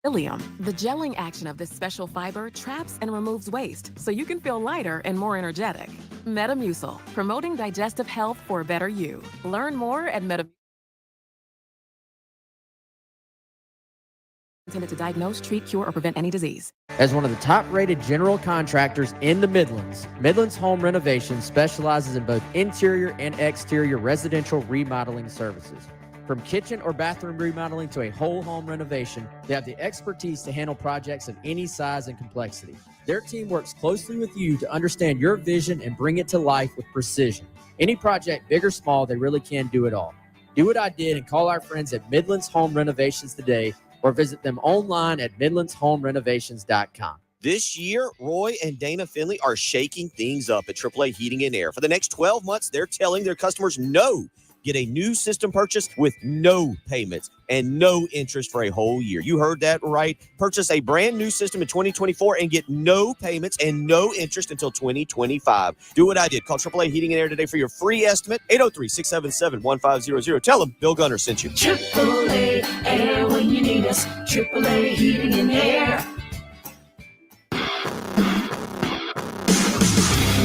The gelling action of this special fiber traps and removes waste, so you can feel lighter and more energetic. Metamucil, promoting digestive health for a better you. Learn more at Metamucil. Intended to diagnose, treat, cure, or prevent any disease. As one of the top-rated general contractors in the Midlands Home Renovation specializes in both interior and exterior residential remodeling services. From kitchen or bathroom remodeling to a whole home renovation, they have the expertise to handle projects of any size and complexity. Their team works closely with you to understand your vision and bring it to life with precision. Any project, big or small, they really can do it all. Do what I did and call our friends at Midlands Home Renovations today, or visit them online at midlandshomerenovations.com. This year, Roy and Dana Finley are shaking things up at AAA Heating and Air. For the next 12 months, they're telling their customers no. Get a new system purchase with no payments and no interest for a whole year. You heard that right. Purchase a brand new system in 2024 and get no payments and no interest until 2025. Do what I did. Call AAA Heating and Air today for your free estimate. 803-677-1500. Tell them Bill Gunner sent you. AAA Air when you need us. AAA Heating and Air.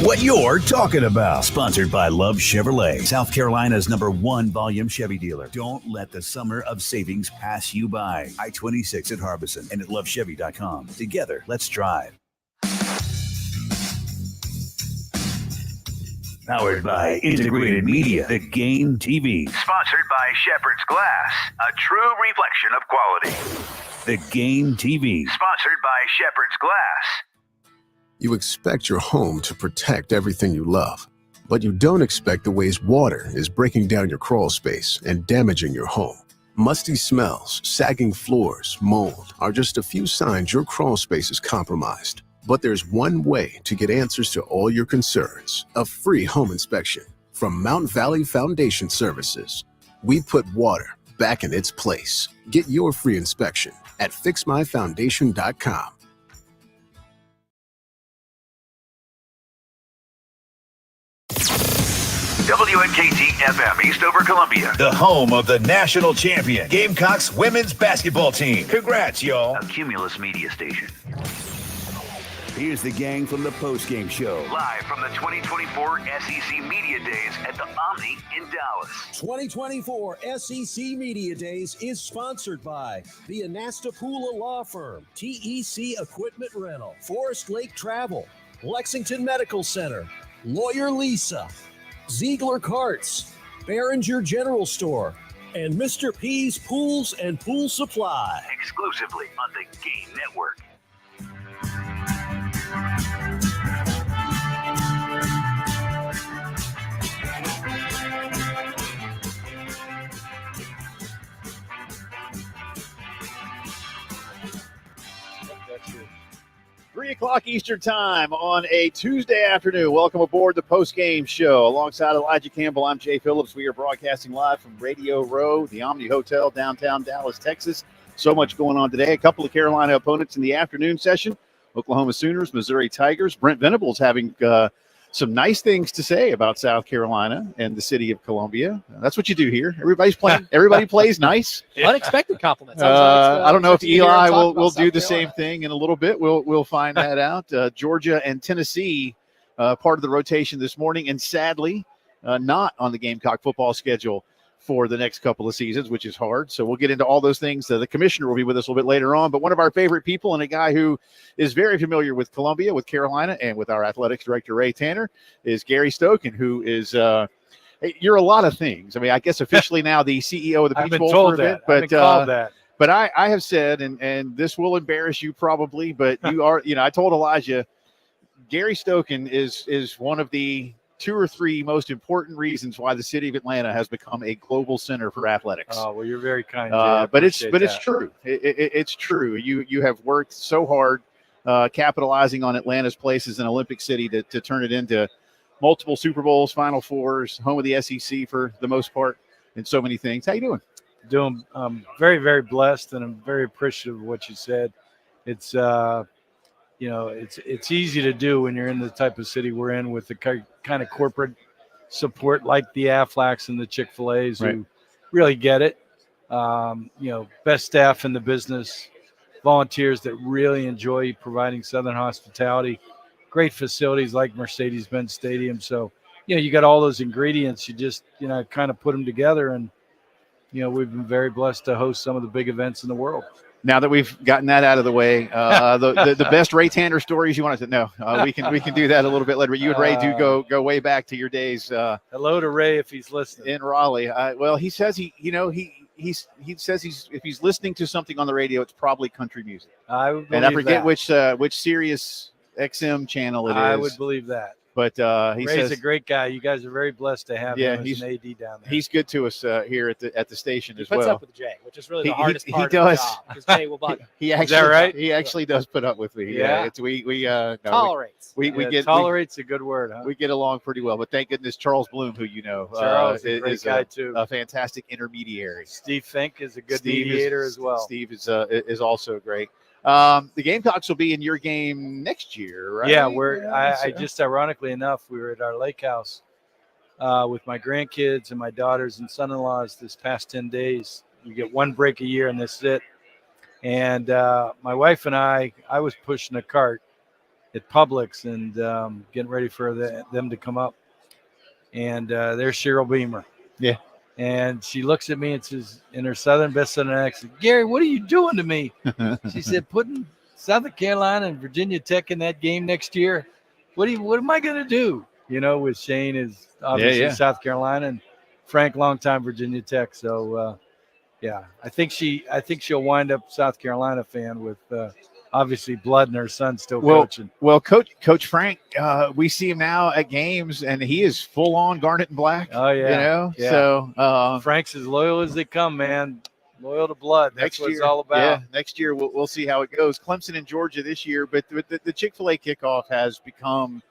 What you're talking about. Sponsored by Love Chevrolet, South Carolina's #1 volume Chevy dealer. Don't let the summer of savings pass you by. I-26 at Harbison and at lovechevy.com. Together, let's drive. Powered by Integrated Media, The Game TV. Sponsored by Shepherd's Glass, a true reflection of quality. The Game TV. Sponsored by Shepherd's Glass. You expect your home to protect everything you love, but you don't expect the ways water is breaking down your crawl space and damaging your home. Musty smells, sagging floors, mold are just a few signs your crawl space is compromised. But there's one way to get answers to all your concerns: a free home inspection from Mount Valley Foundation Services. We put water back in its place. Get your free inspection at fixmyfoundation.com. WNKT FM, Eastover, Columbia. The home of the national champion, Gamecocks women's basketball team. Congrats, y'all. A Cumulus media station. Here's the gang from the Postgame show. Live from the 2024 SEC Media Days at the Omni in Dallas. 2024 SEC Media Days is sponsored by the Anastapula Law Firm, TEC Equipment Rental, Forest Lake Travel, Lexington Medical Center, Lawyer Lisa, Ziegler Carts, Behringer General Store, and Mr. P's Pools and Pool Supply. Exclusively on the Game Network. That's it. 3 o'clock Eastern time on a Tuesday afternoon. Welcome aboard the Postgame show. Alongside Elijah Campbell, I'm Jay Phillips. We are broadcasting live from Radio Row, the Omni Hotel, downtown Dallas, Texas. So much going on today. A couple of Carolina opponents in the afternoon session. Oklahoma Sooners, Missouri Tigers. Brent Venables having some nice things to say about South Carolina and the city of Columbia. That's what you do here. Everybody's playing. Everybody plays nice. Unexpected compliments. I don't know if Eli will do the same thing in a little bit. We'll find that out. Georgia and Tennessee, part of the rotation this morning, and sadly, not on the Gamecock football schedule for the next couple of seasons, which is hard. So we'll get into all those things. The commissioner will be with us a little bit later on. But one of our favorite people and a guy who is very familiar with Columbia, with Carolina, and with our athletics director, Ray Tanner, is Gary Stokan, who is you're a lot of things. I mean, I guess officially now the CEO of the Peach Bowl for a bit. But I have said, and this will embarrass you probably, but you are, I told Elijah, Gary Stokan is one of the 2 or 3 most important reasons why the city of Atlanta has become a global center for athletics. Oh, well, you're very kind. But it's true. It's true. You have worked so hard, capitalizing on Atlanta's place as an Olympic city to turn it into multiple Super Bowls, Final Fours, home of the SEC for the most part, and so many things. How you doing? Doing very, very blessed, and I'm very appreciative of what you said. It's it's easy to do when you're in the type of city we're in, with the kind of corporate support like the Aflacs and the Chick-fil-A's, right, who really get it. Best staff in the business, volunteers that really enjoy providing Southern hospitality. Great facilities like Mercedes-Benz Stadium. So, you got all those ingredients. You just, kind of put them together. And, we've been very blessed to host some of the big events in the world. Now that we've gotten that out of the way, the best Ray Tanner stories you wanted to know, we can do that a little bit later. But you and Ray do go way back to your days. Hello to Ray if he's listening in Raleigh. Well, he says he says if he's listening to something on the radio, it's probably country music. I would believe and I forget that. which Sirius XM channel it is. I would believe that. But he Ray's says a great guy. You guys are very blessed to have him as an AD down there. He's good to us here at the station as well. He puts up with Jay, which is really the hardest part he of does. the job, because Jay will bug him. He actually, is that right? He actually does put up with me. Yeah. Tolerates. We get tolerate's a good word. Huh? We get along pretty well. But thank goodness Charles Bloom, who Charles is a great guy too, a fantastic intermediary. Steve Fink is a good mediator as well. Steve is also great. The Gamecocks will be in your game next year, right? Yeah, I just ironically enough, we were at our lake house with my grandkids and my daughters and son-in-laws this past 10 days. You get one break a year and this is it. And my wife and I was pushing a cart at Publix and getting ready for them to come up. And there's Cheryl Beamer. Yeah. And she looks at me and says, in her best Southern accent, "Gary, what are you doing to me?" She said, "Putting South Carolina and Virginia Tech in that game next year. What am I going to do?" With Shane is obviously South Carolina and Frank, longtime Virginia Tech. So, I think she'll wind up South Carolina fan with obviously blood in her son still coaching. Well, Coach Frank, we see him now at games, and he is full on garnet and black. Oh yeah, Yeah. So Frank's as loyal as they come, man. Loyal to blood. That's what it's all about. Yeah, next year we'll see how it goes. Clemson and Georgia this year, but the Chick-fil-A kickoff has become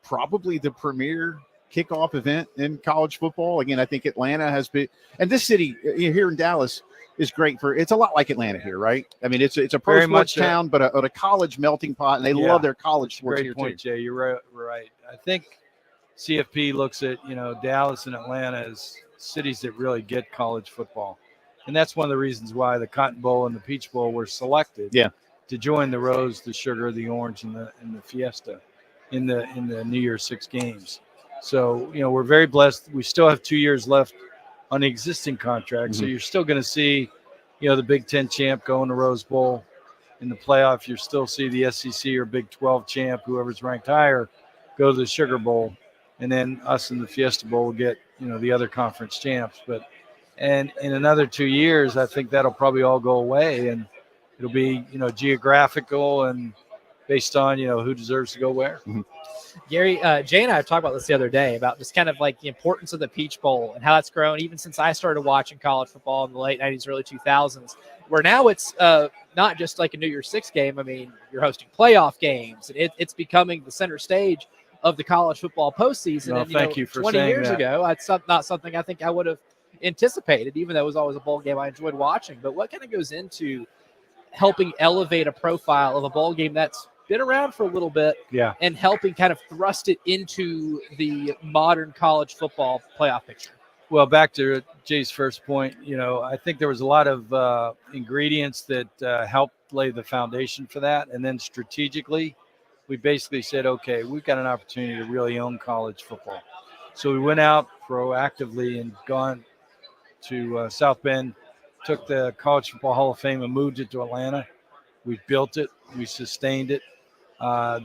probably the premier kickoff event in college football. Again, I think Atlanta has been, and this city here in Dallas is great it's a lot like Atlanta here, right? I mean, it's a pro sports town, but a college melting pot, and they love their college sports here point, too. Jay. You're right. I think CFP looks at Dallas and Atlanta as cities that really get college football, and that's one of the reasons why the Cotton Bowl and the Peach Bowl were selected. Yeah. To join the Rose, the Sugar, the Orange, and the Fiesta in the New Year's 6 games. So we're very blessed. We still have 2 years left on the existing contract. So you're still going to see, the Big Ten champ go in the Rose Bowl in the playoff. You still see the SEC or Big 12 champ, whoever's ranked higher, go to the Sugar Bowl. And then us in the Fiesta Bowl will get, the other conference champs. And in another 2 years, I think that'll probably all go away. And it'll be, geographical and based on, who deserves to go where. Gary, Jay and I have talked about this the other day about just kind of like the importance of the Peach Bowl and how that's grown even since I started watching college football in the late 90s, early 2000s, where now it's not just like a New Year's 6 game. I mean, you're hosting playoff games, and it's becoming the center stage of the college football postseason. Well, and, thank you for 20 saying years that. ago, it's not something I think I would have anticipated, even though it was always a bowl game I enjoyed watching. But what kind of goes into helping elevate a profile of a bowl game that's been around for a little bit, and helping kind of thrust it into the modern college football playoff picture? Well, back to Jay's first point, I think there was a lot of ingredients that helped lay the foundation for that. And then strategically, we basically said, okay, we've got an opportunity to really own college football. So we went out proactively and gone to South Bend, took the College Football Hall of Fame and moved it to Atlanta. We built it. We sustained it.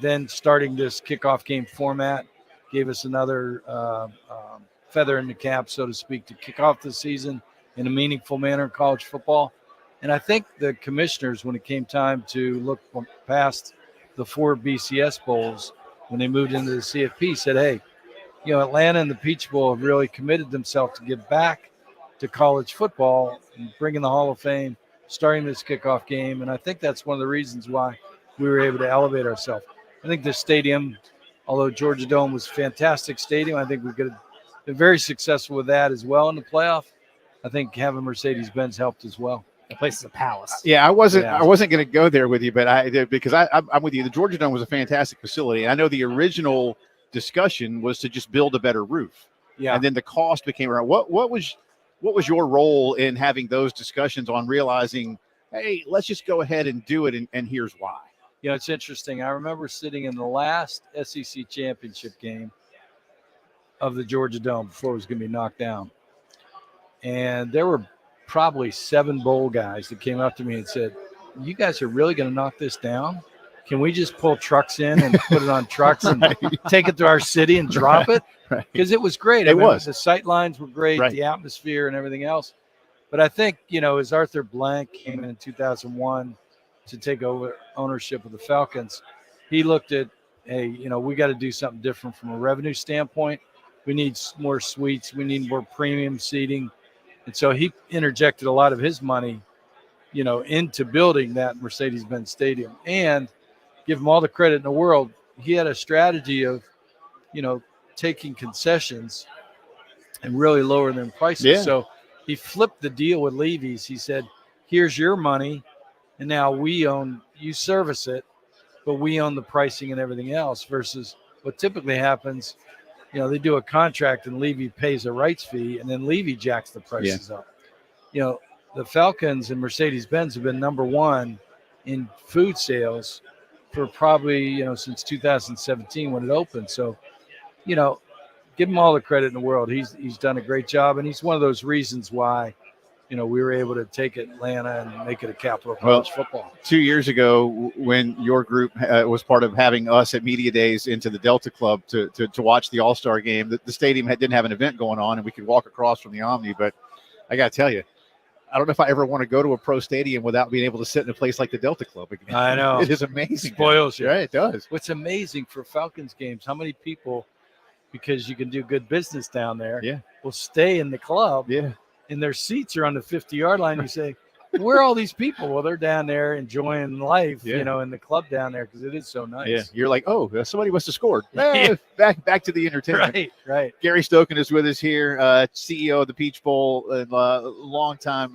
Then starting this kickoff game format gave us another feather in the cap, so to speak, to kick off the season in a meaningful manner in college football. And I think the commissioners, when it came time to look past the 4 BCS bowls, when they moved into the CFP, said, hey, Atlanta and the Peach Bowl have really committed themselves to give back to college football and bringing the Hall of Fame, starting this kickoff game. And I think that's one of the reasons why we were able to elevate ourselves. I think the stadium, although Georgia Dome was a fantastic stadium, I think we could have been very successful with that as well in the playoff. I think having Mercedes-Benz helped as well. The place is a palace. Yeah, I wasn't going to go there with you, but I did because I'm with you. The Georgia Dome was a fantastic facility. I know the original discussion was to just build a better roof. Yeah. And then the cost became around. What was your role in having those discussions on realizing hey, let's just go ahead and do it, and here's why. It's interesting. I remember sitting in the last SEC championship game of the Georgia Dome before it was going to be knocked down. And there were probably 7 bowl guys that came up to me and said, you guys are really going to knock this down? Can we just pull trucks in and put it on trucks and take it to our city and drop it? Because it was great. It was. The sight lines were great, the atmosphere and everything else. But I think, as Arthur Blank came in 2001 to take over ownership of the Falcons, he looked at, hey, we got to do something different from a revenue standpoint. We need more suites. We need more premium seating. And so he interjected a lot of his money, into building that Mercedes-Benz Stadium. And give him all the credit in the world, he had a strategy of, taking concessions and really lowering their prices. Yeah. So he flipped the deal with Levy's. He said, here's your money, and now you service it, but we own the pricing and everything else, versus what typically happens, they do a contract and Levy pays a rights fee, and then Levy jacks the prices up. The Falcons and Mercedes-Benz have been number one in food sales for probably, since 2017 when it opened. So, give him all the credit in the world. He's done a great job, and he's one of those reasons why, we were able to take Atlanta and make it a capital of college football. 2 years ago, when your group was part of having us at Media Days into the Delta Club to watch the All-Star game, the stadium didn't have an event going on, and we could walk across from the Omni. But I got to tell you, I don't know if I ever want to go to a pro stadium without being able to sit in a place like the Delta Club again. I know. It is amazing. Spoils you. Yeah, it does. What's amazing for Falcons games, how many people, because you can do good business down there, will stay in the club, and their seats are on the 50-yard line. You say, where are all these people? Well, they're down there enjoying life, in the club down there, because it is so nice. Yeah, you're like, oh, somebody must have scored. Back to the entertainment. Right. Gary Stokan is with us here, CEO of the Peach Bowl and longtime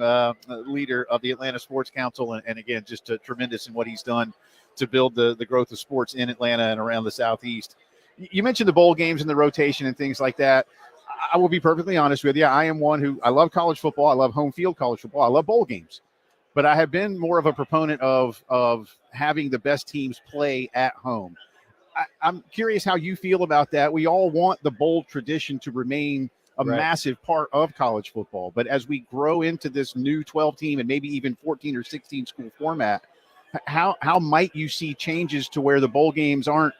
leader of the Atlanta Sports Council, and again, just tremendous in what he's done to build the growth of sports in Atlanta and around the Southeast. You mentioned the bowl games and the rotation and things like that. I will be perfectly honest with you. I am one who I love college football. I love home field college football. I love bowl games. But I have been more of a proponent of having the best teams play at home. I'm curious how you feel about that. We all want the bowl tradition to remain a massive part of college football. But as we grow into this new 12-team and maybe even 14 or 16 school format, how might you see changes to where the bowl games aren't,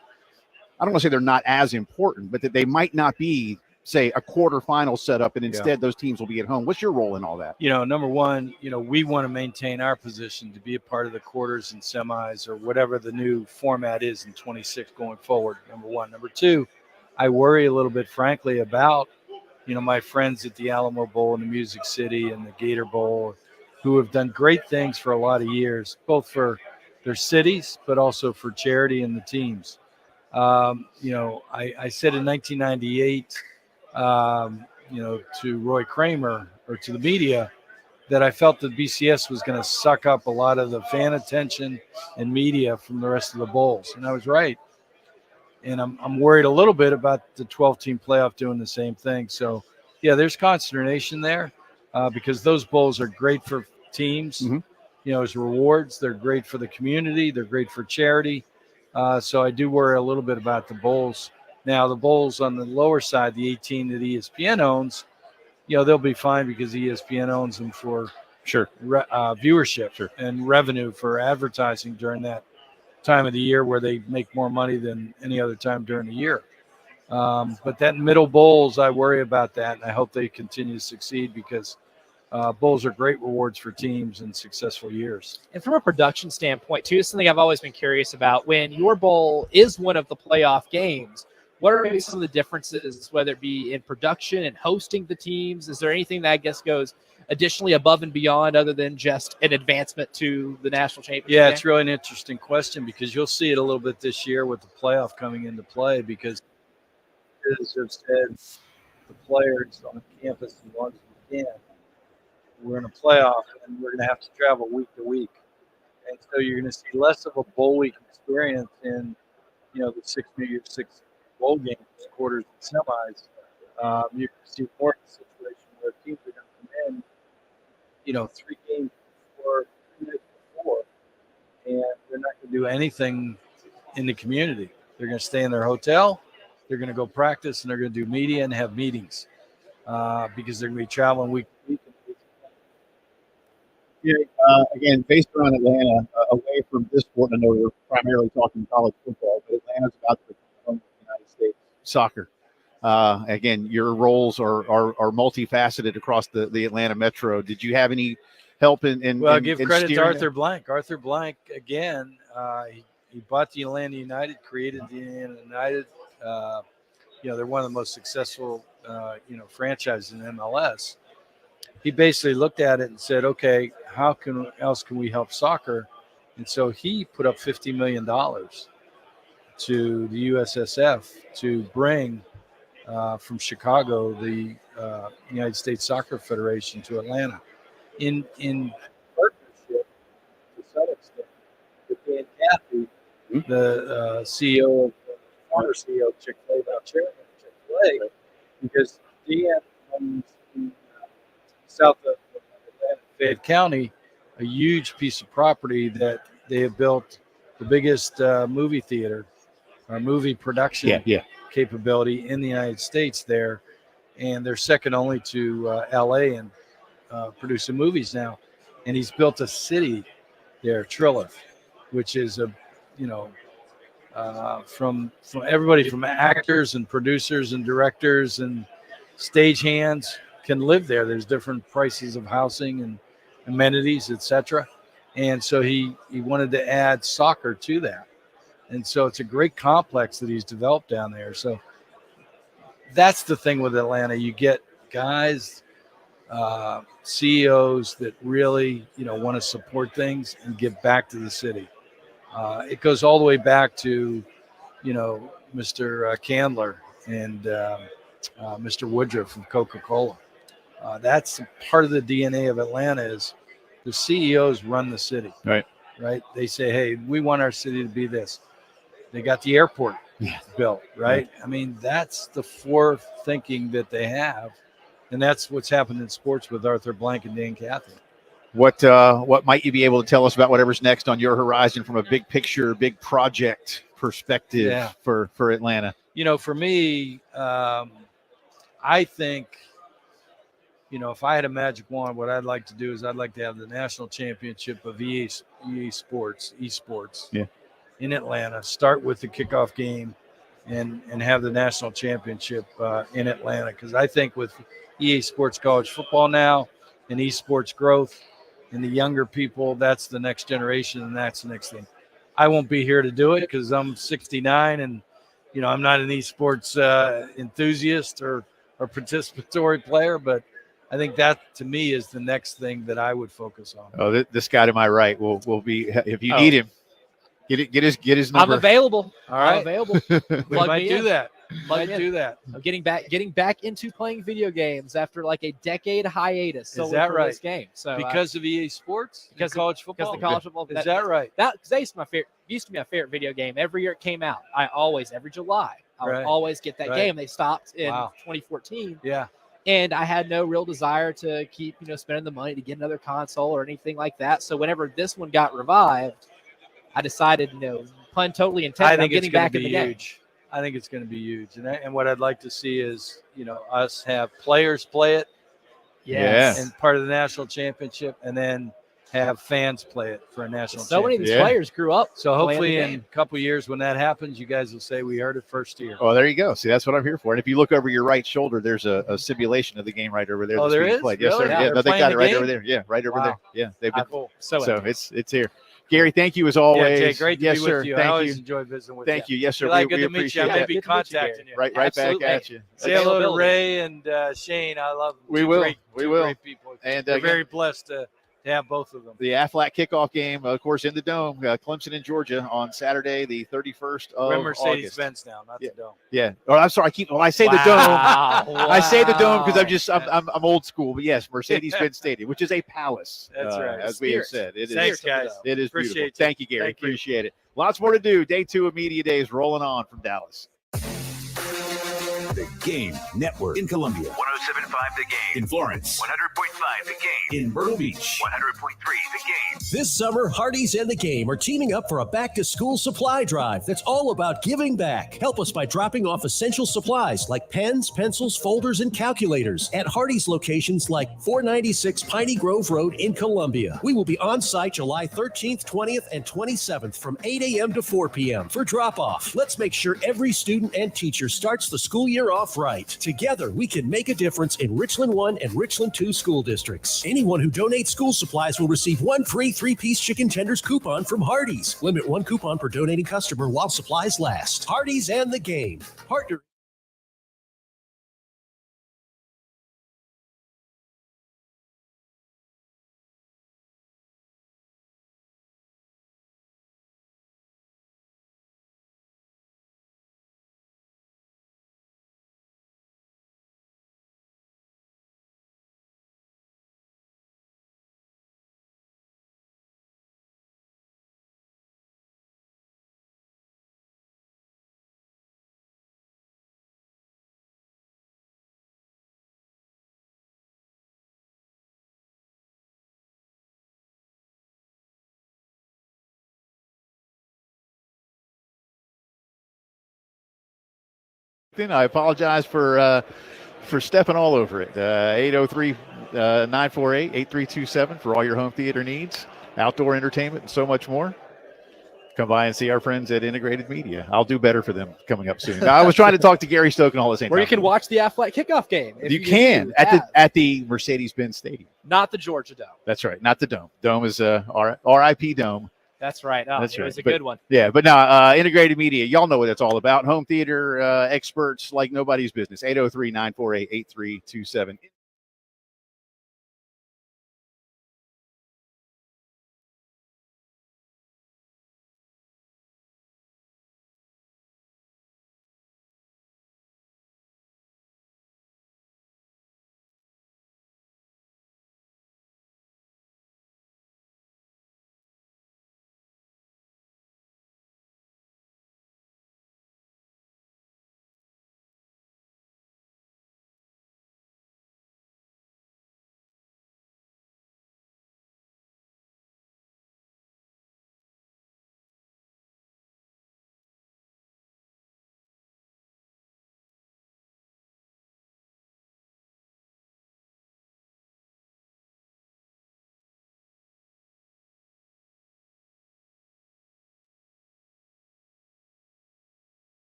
I don't want to say they're not as important, but that they might not be, say, a quarterfinal setup, and instead those teams will be at home. What's your role in all that? Number one, we want to maintain our position to be a part of the quarters and semis or whatever the new format is in 26 going forward, number one. Number two, I worry a little bit, frankly, about, my friends at the Alamo Bowl and the Music City and the Gator Bowl, who have done great things for a lot of years, both for their cities, but also for charity and the teams. I said in 1998, to Roy Kramer or to the media that I felt that BCS was going to suck up a lot of the fan attention and media from the rest of the bowls. And I was right. And I'm worried a little bit about the 12-team playoff doing the same thing. So, there's consternation there because those bowls are great for teams, as rewards. They're great for the community. They're great for charity. So I do worry a little bit about the bowls. Now, the bowls on the lower side, the 18 that ESPN owns, they'll be fine because ESPN owns them for viewership and revenue for advertising during that time of the year where they make more money than any other time during the year. But that middle bowls, I worry about that, and I hope they continue to succeed because bowls are great rewards for teams in successful years. And from a production standpoint, too, something I've always been curious about. When your bowl is one of the playoff games, what are maybe some of the differences, whether it be in production and hosting the teams? Is there anything that I guess goes additionally above and beyond other than just an advancement to the national championship? Yeah, it's really an interesting question because you'll see it a little bit this year with the playoff coming into play because, as I've said, the players on campus as long as we can, we're in a playoff and we're going to have to travel week to week. And so you're going to see less of a bowl week experience in, the six bowl games, quarters, and semis. You're going to see more of a situation where teams are going to come in, 3 games before and they're not going to do anything in the community. They're going to stay in their hotel. They're going to go practice, and they're going to do media and have meetings because they're going to be traveling week to week. Again, based around Atlanta, away from this sport, I know we're primarily talking college football, but Atlanta's about to become home of the United States soccer. Again, your roles are multifaceted across the Atlanta metro. Did you have any help in Well, give credit to steering Arthur Blank. Arthur Blank, again, he bought the Atlanta United, created the Atlanta United. They're one of the most successful, franchises in MLS. He basically looked at it and said, okay, how else can we help soccer? And so he put up $50 million to the USSF to bring from Chicago the United States Soccer Federation to Atlanta in partnership to some extent with Dan Cathy, the CEO, former CEO of Chick-fil-A, now chairman of Chick-fil-A, because Dan owns in south of Atlanta, Fayette County, a huge piece of property that they have built the biggest movie theater or movie production capability in the United States there. And they're second only to LA and producing movies now. And he's built a city there, Trilliff, which is from everybody from actors and producers and directors and stagehands can live there. There's different prices of housing and amenities, etc. And so he wanted to add soccer to that. And so it's a great complex that he's developed down there. So that's the thing with Atlanta. You get guys, CEOs that really, want to support things and give back to the city. It goes all the way back to, Mr. Candler and Mr. Woodruff from Coca-Cola. That's part of the DNA of Atlanta is the CEOs run the city. Right. They say, hey, we want our city to be this. They got the airport built, right? I mean, that's the forward-thinking that they have, and that's what's happened in sports with Arthur Blank and Dan Cathy. What might you be able to tell us about whatever's next on your horizon from a big picture, big project perspective for Atlanta? For me, I think, if I had a magic wand, what I'd like to do is I'd like to have the national championship of EA Sports, esports in Atlanta, start with the kickoff game and have the national championship in Atlanta. Because I think with EA Sports college football now and esports growth and the younger people, that's the next generation and that's the next thing. I won't be here to do it because I'm 69 and, I'm not an esports enthusiast or participatory player, but I think that to me is the next thing that I would focus on. Oh, this guy to my right will be, if you need him, get his number. I'm available. All right. I'm available. We might do that. I'm getting back into playing video games after like a decade hiatus. Is that right? This game. So because of EA Sports, because college football, because the college football. Is that right? Because that used to be my favorite video game. Every year it came out, every July, I would always get that game. They stopped in 2014. Yeah. And I had no real desire to keep, spending the money to get another console or anything like that. So whenever this one got revived, I decided, pun totally intended, I'm getting back in the game. I think it's going to be huge. And what I'd like to see is, us have players play it. Yes. And part of the national championship, and then have fans play it for a national championship. So many of these players grew up. So hopefully in a couple of years when that happens, you guys will say we heard it first here. Oh, there you go. See, that's what I'm here for. And if you look over your right shoulder, there's a simulation of the game right over there. Oh, there is? Played. Really? Yes, sir. Yeah, they got it right game? over there. Yeah, right over there. Yeah, they've been cool. So it's here. Gary, thank you as always. Yeah, Jay, great to be sir. with you. Thank I always you. enjoy visiting with Thank you. Yes, sir. Good to meet you. I may be contacting you. Right back at you. Say hello to Ray and Shane. I love them. We will. Great people. And we're very blessed to have both of them. The Aflac kickoff game, of course, in the Dome, Clemson and Georgia on Saturday, the 31st of We're Mercedes-Benz August. now, not the Dome. Yeah. Oh, I'm sorry. When I say the Dome, I say the Dome because I'm old school. But yes, Mercedes-Benz Stadium, which is a palace. That's right. As we have said, it is. Thanks, guys. It is Appreciate beautiful. you. Thank you, Gary. Appreciate it. Lots more to do. Day 2 of Media Days rolling on from Dallas. The Game Network in Columbia. 107.5 The Game. In Florence. 100.5 The Game. In Myrtle Beach. 100.3 The Game. This summer, Hardee's and the Game are teaming up for a back-to-school supply drive that's all about giving back. Help us by dropping off essential supplies like pens, pencils, folders, and calculators at Hardee's locations like 496 Piney Grove Road in Columbia. We will be on site July 13th, 20th, and 27th from 8 a.m. to 4 p.m. for drop-off. Let's make sure every student and teacher starts the school year off right. Together, we can make a difference in Richland 1 and Richland 2 school districts. Anyone who donates school supplies will receive one free 3-piece chicken tenders coupon from Hardee's. Limit one coupon per donating customer while supplies last. Hardee's and the Game. Partner. I apologize for stepping all over it. 803-948-8327 for all your home theater needs, outdoor entertainment, and so much more. Come by and see our friends at Integrated Media. I'll do better for them coming up soon. I was trying to talk to Gary Stokan all the same time. Where you can watch the Athletic kickoff game. You can at the Mercedes-Benz Stadium. Not the Georgia Dome. That's right. Not the Dome. Dome is RIP Dome. That's right. Oh, That's it right. was a good one. Yeah, but now Integrated Media, y'all know what it's all about. Home theater experts like nobody's business. 803-948-8327.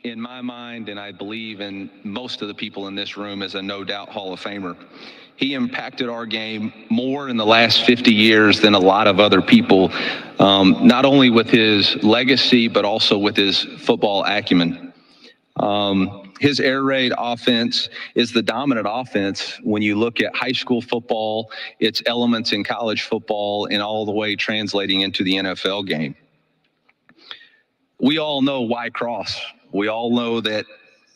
in my mind, and I believe in most of the people in this room, is a no doubt Hall of Famer. He impacted our game more in the last 50 years than a lot of other people, not only with his legacy, but also with his football acumen. His air raid offense is the dominant offense when you look at high school football, its elements in college football, and all the way translating into the NFL game. We all know why cross. We all know that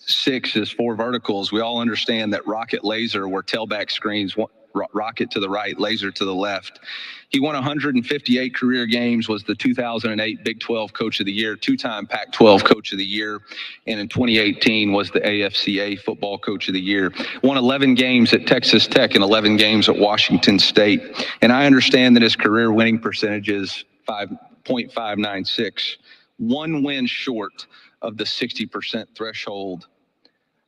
6 is 4 verticals. We all understand that rocket laser, where tailback screens, rocket to the right, laser to the left. He won 158 career games, was the 2008 Big 12 Coach of the Year, 2-time Pac-12 Coach of the Year, and in 2018 was the AFCA Football Coach of the Year. Won 11 games at Texas Tech and 11 games at Washington State. And I understand that his career winning percentage is 5.596, 1 win short of the 60% threshold.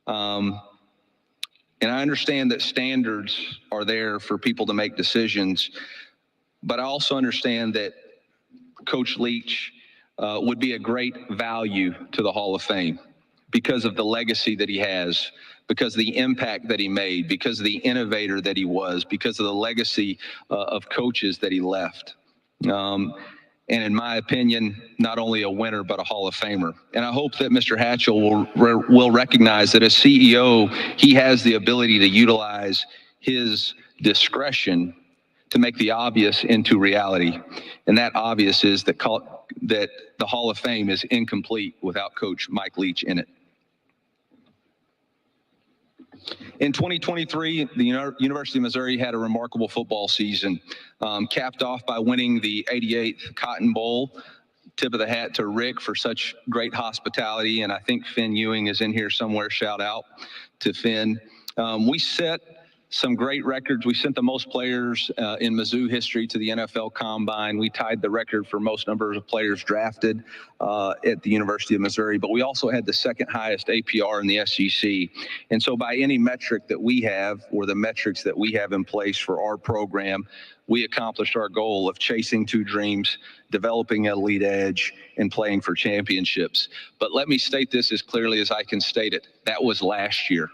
And I understand that standards are there for people to make decisions, but I also understand that Coach Leach would be a great value to the Hall of Fame because of the legacy that he has, because of the impact that he made, because of the innovator that he was, because of the legacy of coaches that he left. And in my opinion, not only a winner, but a Hall of Famer. And I hope that Mr. Hatchell will recognize that as CEO, he has the ability to utilize his discretion to make the obvious into reality. And that obvious is that the Hall of Fame is incomplete without Coach Mike Leach in it. In 2023, the University of Missouri had a remarkable football season, capped off by winning the 88th Cotton Bowl. Tip of the hat to Rick for such great hospitality, and I think Finn Ewing is in here somewhere. Shout out to Finn. We set some great records. We sent the most players in Mizzou history to the NFL Combine. We tied the record for most numbers of players drafted at the University of Missouri, but we also had the second highest APR in the SEC. And so by any metric that we have, or the metrics that we have in place for our program, we accomplished our goal of chasing 2 dreams, developing an elite edge, and playing for championships. But let me state this as clearly as I can state it. That was last year.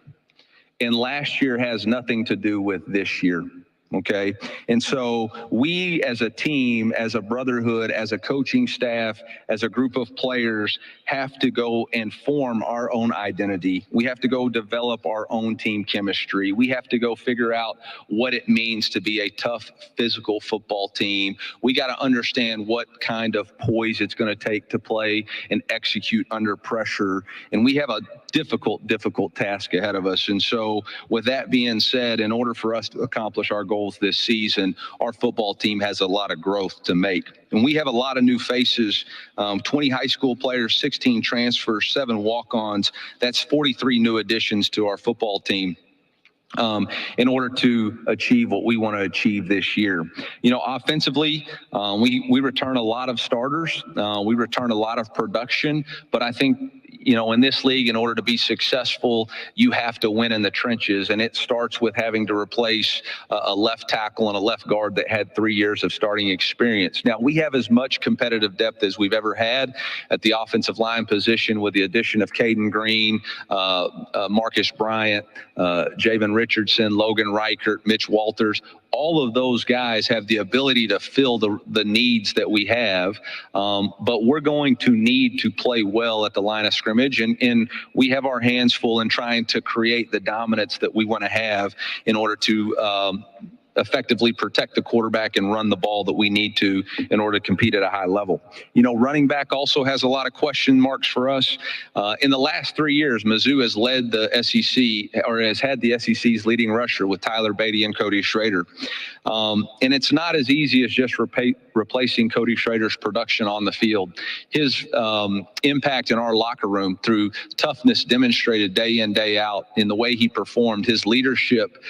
And last year has nothing to do with this year, okay? And so we as a team, as a brotherhood, as a coaching staff, as a group of players have to go and form our own identity. We have to go develop our own team chemistry. We have to go figure out what it means to be a tough physical football team. We got to understand what kind of poise it's going to take to play and execute under pressure. And we have a difficult task ahead of us. And so with that being said, in order for us to accomplish our goals this season, our football team has a lot of growth to make. And we have a lot of new faces, 20 high school players, 16 transfers, 7 walk-ons. That's 43 new additions to our football team in order to achieve what we want to achieve this year. You know, offensively, we return a lot of starters. We return a lot of production, but I think, you know, in this league, in order to be successful, you have to win in the trenches. And it starts with having to replace a left tackle and a left guard that had 3 years of starting experience. Now, we have as much competitive depth as we've ever had at the offensive line position with the addition of Caden Green, Marcus Bryant, Javen Richardson, Logan Reichert, Mitch Walters. All of those guys have the ability to fill the needs that we have, but we're going to need to play well at the line of scrimmage, and we have our hands full in trying to create the dominance that we want to have in order to effectively protect the quarterback and run the ball that we need to in order to compete at a high level. You know, running back also has a lot of question marks for us. In the last 3 years, Mizzou has led the SEC, or has had the SEC's leading rusher with Tyler Beatty and Cody Schrader. And it's not as easy as just replacing Cody Schrader's production on the field. His impact in our locker room through toughness demonstrated day in, day out in the way he performed, his leadership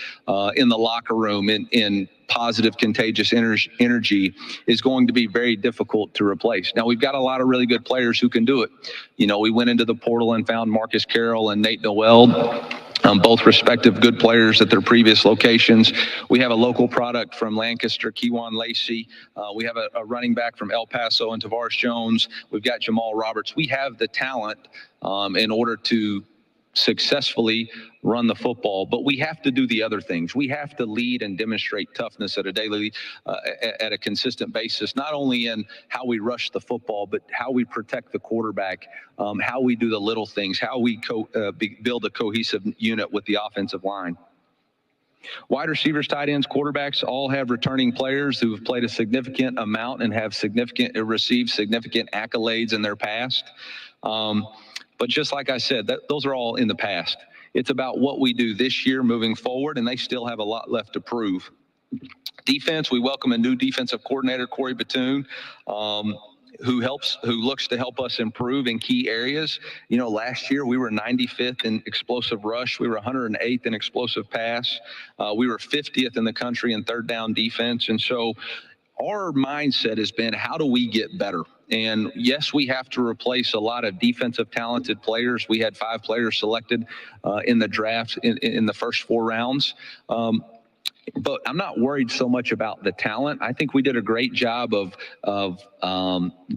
in the locker room, in positive, contagious energy is going to be very difficult to replace. Now, we've got a lot of really good players who can do it. You know, we went into the portal and found Marcus Carroll and Nate Noel. both respective good players at their previous locations. We have a local product from Lancaster, Kewan Lacey. We have a running back from El Paso and Tavares Jones. We've got Jamal Roberts. We have the talent in order to successfully run the football, but we have to do the other things. We have to lead and demonstrate toughness at a daily, at a consistent basis, not only in how we rush the football, but how we protect the quarterback, how we do the little things, how we build a cohesive unit with the offensive line. Wide receivers, tight ends, quarterbacks all have returning players who have played a significant amount and have received significant accolades in their past. But just like I said, those are all in the past. It's about what we do this year moving forward, and they still have a lot left to prove. Defense, we welcome a new defensive coordinator, Corey Batoon, who looks to help us improve in key areas. You know, last year we were 95th in explosive rush. We were 108th in explosive pass. We were 50th in the country in third down defense. And so our mindset has been, how do we get better? And yes, we have to replace a lot of defensive talented players. We had 5 players selected in the draft in the first 4 rounds. But I'm not worried so much about the talent. I think we did a great job of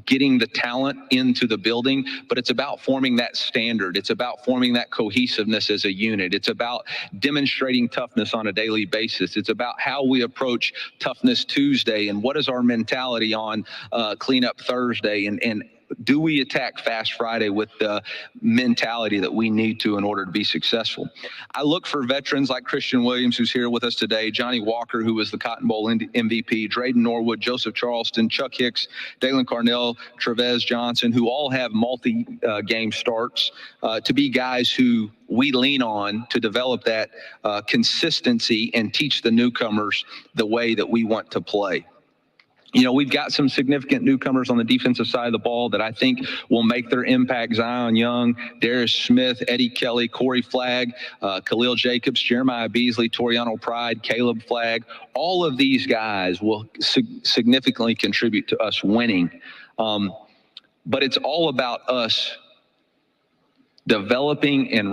getting the talent into the building, but it's about forming that standard. It's about forming that cohesiveness as a unit. It's about demonstrating toughness on a daily basis. It's about how we approach Toughness Tuesday and what is our mentality on Cleanup Thursday, and do we attack Fast Friday with the mentality that we need to in order to be successful? I look for veterans like Christian Williams, who's here with us today, Johnny Walker, who was the Cotton Bowl MVP, Drayden Norwood, Joseph Charleston, Chuck Hicks, Dalen Carnell, Trevez Johnson, who all have multi-game starts, to be guys who we lean on to develop that consistency and teach the newcomers the way that we want to play. You know, we've got some significant newcomers on the defensive side of the ball that I think will make their impact. Zion Young, Darius Smith, Eddie Kelly, Corey Flagg, Khalil Jacobs, Jeremiah Beasley, Toriano Pride, Caleb Flagg. All of these guys will significantly contribute to us winning. But it's all about us developing and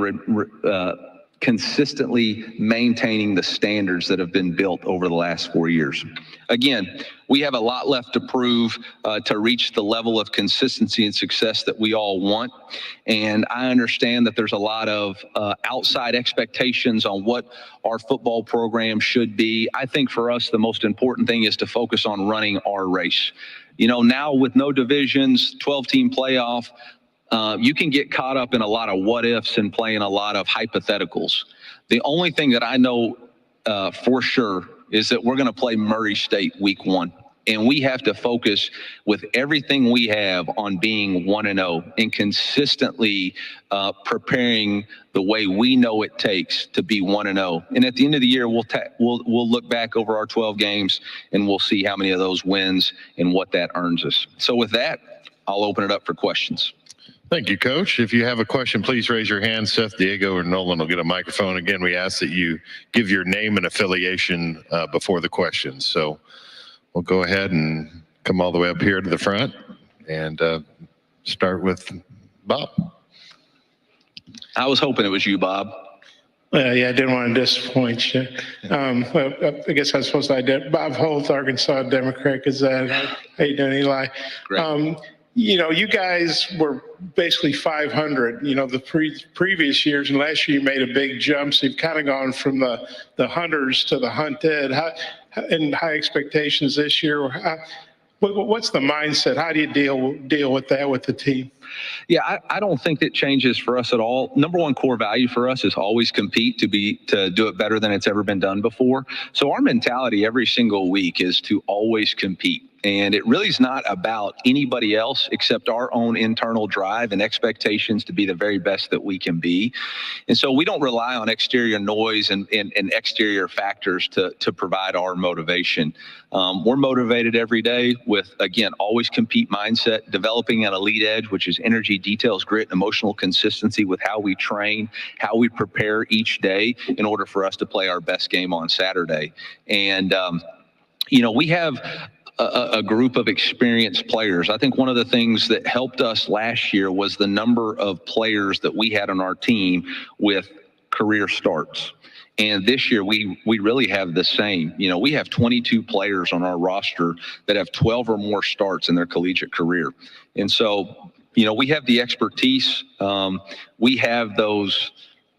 consistently maintaining the standards that have been built over the last 4 years. Again, we have a lot left to prove to reach the level of consistency and success that we all want. And I understand that there's a lot of outside expectations on what our football program should be. I think for us, the most important thing is to focus on running our race. You know, now with no divisions, 12-team playoff, you can get caught up in a lot of what ifs and playing a lot of hypotheticals. The only thing that I know for sure is that we're going to play Murray State week 1. And we have to focus with everything we have on being 1-0 and consistently preparing the way we know it takes to be 1-0. And at the end of the year, we'll look back over our 12 games and we'll see how many of those wins and what that earns us. So with that, I'll open it up for questions. Thank you, Coach. If you have a question, please raise your hand. Seth, Diego, or Nolan will get a microphone. Again, we ask that you give your name and affiliation before the questions. So we'll go ahead and come all the way up here to the front and start with Bob. I was hoping it was you, Bob. Yeah, I didn't want to disappoint you. Well, I guess I was supposed to identify. Bob Holt, Arkansas Democrat Gazette. How you doing, Eli? Great. You know, you guys were basically 500, you know, the previous years, and last year you made a big jump. So you've kind of gone from the hunters to the hunted. And high expectations this year. What's the mindset? How do you deal with that with the team? Yeah, I don't think that changes for us at all. Number one core value for us is always compete to do it better than it's ever been done before. So our mentality every single week is to always compete. And it really is not about anybody else except our own internal drive and expectations to be the very best that we can be. And so we don't rely on exterior noise and exterior factors to provide our motivation. We're motivated every day with, again, always compete mindset, developing an elite edge, which is energy, details, grit, and emotional consistency with how we train, how we prepare each day in order for us to play our best game on Saturday. And, you know, we have a group of experienced players. I think one of the things that helped us last year was the number of players that we had on our team with career starts. And this year, we really have the same. You know, we have 22 players on our roster that have 12 or more starts in their collegiate career. And so, you know, we have the expertise. We have those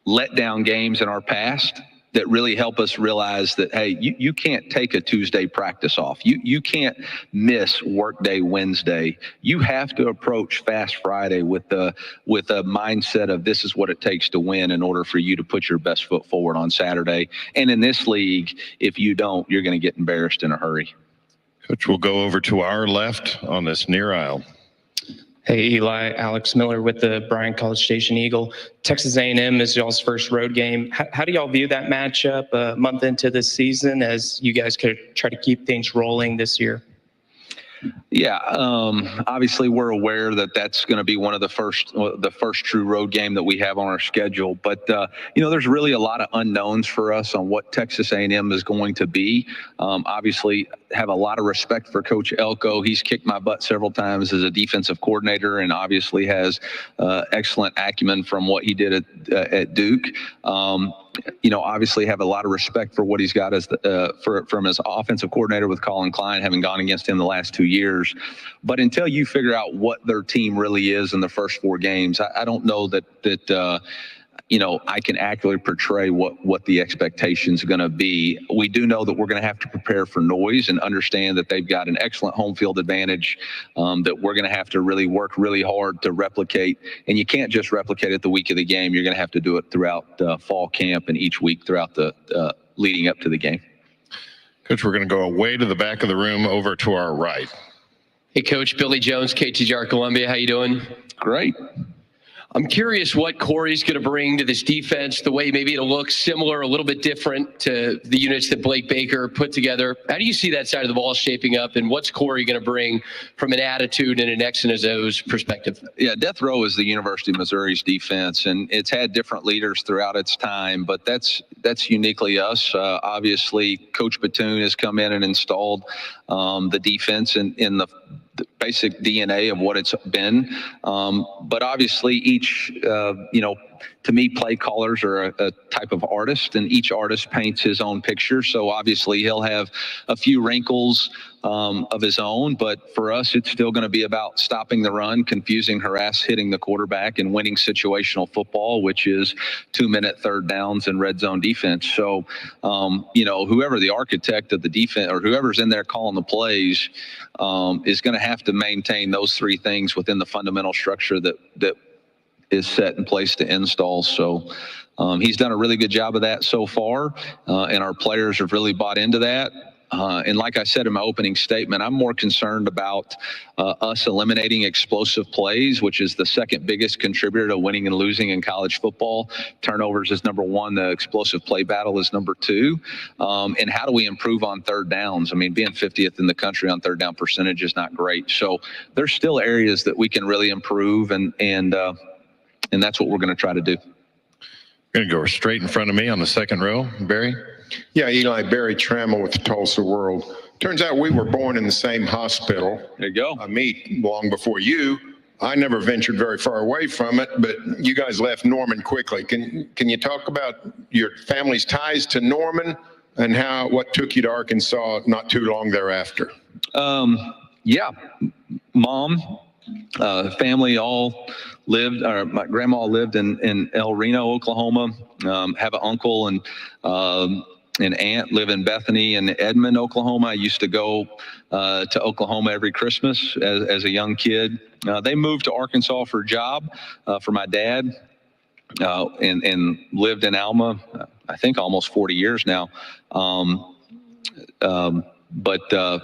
letdown games in our past that really help us realize that, hey, you can't take a Tuesday practice off. You can't miss workday Wednesday. You have to approach Fast Friday with a mindset of this is what it takes to win in order for you to put your best foot forward on Saturday. And in this league, if you don't, you're going to get embarrassed in a hurry. Coach, we'll go over to our left on this near aisle. Hey, Eli, Alex Miller with the Bryan College Station Eagle. Texas A&M is y'all's first road game. How do y'all view that matchup a month into this season as you guys could try to keep things rolling this year? Yeah, obviously we're aware that that's going to be one of the first true road game that we have on our schedule. But you know, there's really a lot of unknowns for us on what Texas A&M is going to be. Obviously, have a lot of respect for Coach Elko. He's kicked my butt several times as a defensive coordinator, and obviously has excellent acumen from what he did at Duke. You know, obviously have a lot of respect for what he's got as from his offensive coordinator with Colin Klein, having gone against him the last 2 years. But until you figure out what their team really is in the first 4 games, I don't know that you know, I can accurately portray what the expectations are going to be. We do know that we're going to have to prepare for noise and understand that they've got an excellent home field advantage that we're going to have to really work really hard to replicate. And you can't just replicate it the week of the game. You're going to have to do it throughout fall camp and each week throughout the leading up to the game. Coach, we're going to go away to the back of the room over to our right. Hey, Coach. Billy Jones, KTGR Columbia. How you doing? Great. I'm curious what Corey's going to bring to this defense, the way maybe it'll look similar, a little bit different to the units that Blake Baker put together. How do you see that side of the ball shaping up, and what's Corey going to bring from an attitude and an X and a O's perspective? Yeah, Death Row is the University of Missouri's defense, and it's had different leaders throughout its time, but that's uniquely us. Obviously, Coach Batoon has come in and installed the defense in the basic DNA of what it's been. But obviously each, you know, to me, play callers are a type of artist, and each artist paints his own picture. So obviously he'll have a few wrinkles of his own, but for us, it's still going to be about stopping the run, confusing, hitting the quarterback, and winning situational football, which is 2-minute third downs and red zone defense. So, you know, whoever the architect of the defense or whoever's in there calling the plays is going to have to maintain those 3 things within the fundamental structure that is set in place to install. So he's done a really good job of that so far, and our players have really bought into that. And like I said in my opening statement, I'm more concerned about us eliminating explosive plays, which is the second biggest contributor to winning and losing in college football. Turnovers is number 1. The explosive play battle is number 2. And how do we improve on third downs? I mean, being 50th in the country on third down percentage is not great. So there's still areas that we can really improve, and that's what we're going to try to do. Going to go straight in front of me on the second row, Barry. Yeah, Eli, Barry Trammell with the Tulsa World. Turns out we were born in the same hospital. There you go. Me long before you. I never ventured very far away from it, but you guys left Norman quickly. Can you talk about your family's ties to Norman and what took you to Arkansas not too long thereafter? Yeah, Mom, family all lived, or my grandma lived in El Reno, Oklahoma. Have an uncle and an aunt live in Bethany and Edmond, Oklahoma. I used to go to Oklahoma every Christmas as a young kid. They moved to Arkansas for a job for my dad, and lived in Alma, I think almost 40 years now. But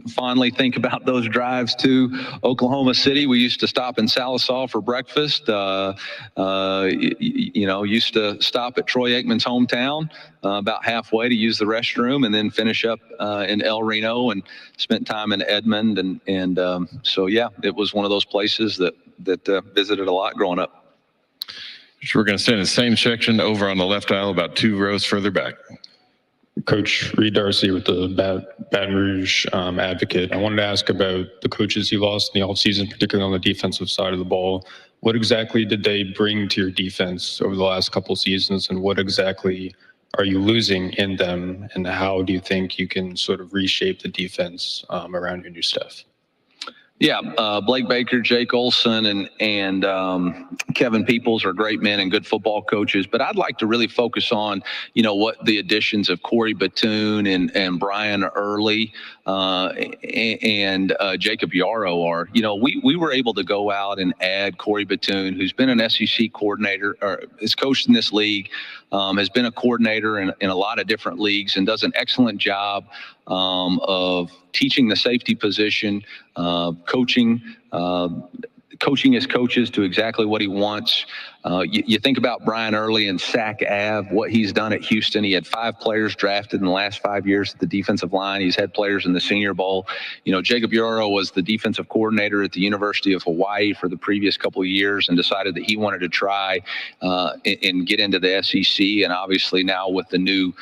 fondly think about those drives to Oklahoma City. We used to stop in Sallisaw for breakfast. You know, used to stop at Troy Aikman's hometown about halfway to use the restroom, and then finish up in El Reno, and spent time in Edmond. And so, yeah, it was one of those places that visited a lot growing up. So we're going to stay in the same section over on the left aisle, about 2 rows further back. Coach Reed Darcy with the Baton Rouge Advocate. I wanted to ask about the coaches you lost in the offseason, particularly on the defensive side of the ball. What exactly did they bring to your defense over the last couple seasons, and what exactly are you losing in them, and how do you think you can sort of reshape the defense around your new staff? Yeah, Blake Baker, Jake Olson, and Kevin Peoples are great men and good football coaches. But I'd like to really focus on, what the additions of Corey Batoon and Brian Early and Jacob Yarrow are. We were able to go out and add Corey Batoon, who's been an SEC coordinator, or is coached in this league, has been a coordinator in a lot of different leagues, and does an excellent job of teaching the safety position, coaching his coaches to exactly what he wants. You think about Brian Early and Sac Ave, what he's done at Houston. He had 5 players drafted in the last 5 years at the defensive line. He's had players in the Senior Bowl. Jacob Yarrow was the defensive coordinator at the University of Hawaii for the previous couple of years and decided that he wanted to try and get into the SEC. And obviously now with the new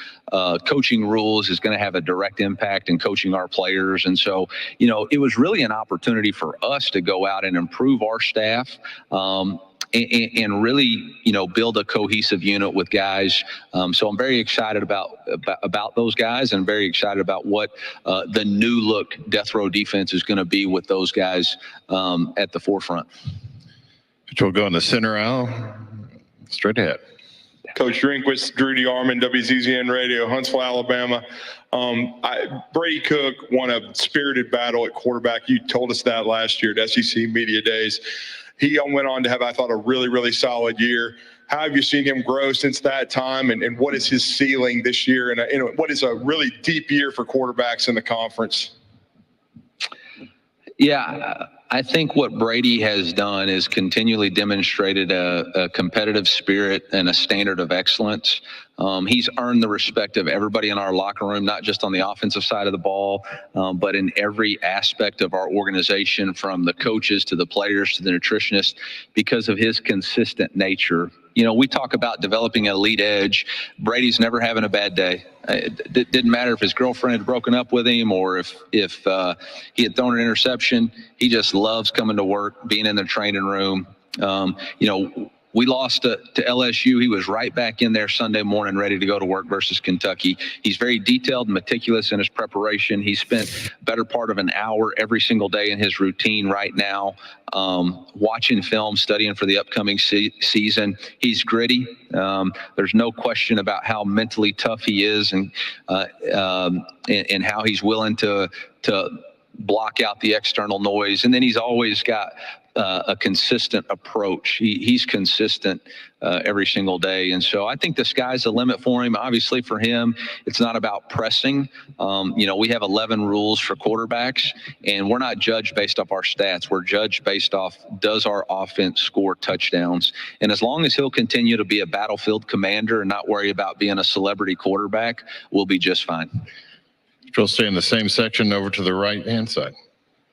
coaching rules is going to have a direct impact in coaching our players. And so, it was really an opportunity for us to go out and improve our staff. And really, build a cohesive unit with guys. So I'm very excited about those guys, and very excited about what the new look death row defense is going to be with those guys at the forefront. We'll go in the center aisle, straight ahead. Coach Drinkwitz, Drew DeArmond, WZZN Radio, Huntsville, Alabama. Brady Cook won a spirited battle at quarterback. You told us that last year at SEC Media Days. He went on to have, I thought, a really, really solid year. How have you seen him grow since that time, and what is his ceiling this year? And what is a really deep year for quarterbacks in the conference? Yeah, I think what Brady has done is continually demonstrated a competitive spirit and a standard of excellence. He's earned the respect of everybody in our locker room, not just on the offensive side of the ball, but in every aspect of our organization, from the coaches to the players to the nutritionists, because of his consistent nature. We talk about developing an elite edge. Brady's never having a bad day. It didn't matter if his girlfriend had broken up with him or if he had thrown an interception. He just loves coming to work, being in the training room. We lost to LSU. He was right back in there Sunday morning, ready to go to work versus Kentucky. He's very detailed and meticulous in his preparation. He spent better part of an hour every single day in his routine right now, watching film, studying for the upcoming season. He's gritty. There's no question about how mentally tough he is, and how he's willing to block out the external noise. And then he's always got a consistent approach. He's consistent every single day. And so I think the sky's the limit for him. Obviously for him, it's not about pressing. We have 11 rules for quarterbacks, and we're not judged based off our stats. We're judged based off, does our offense score touchdowns? And as long as he'll continue to be a battlefield commander and not worry about being a celebrity quarterback, we'll be just fine. We'll stay in the same section over to the right-hand side.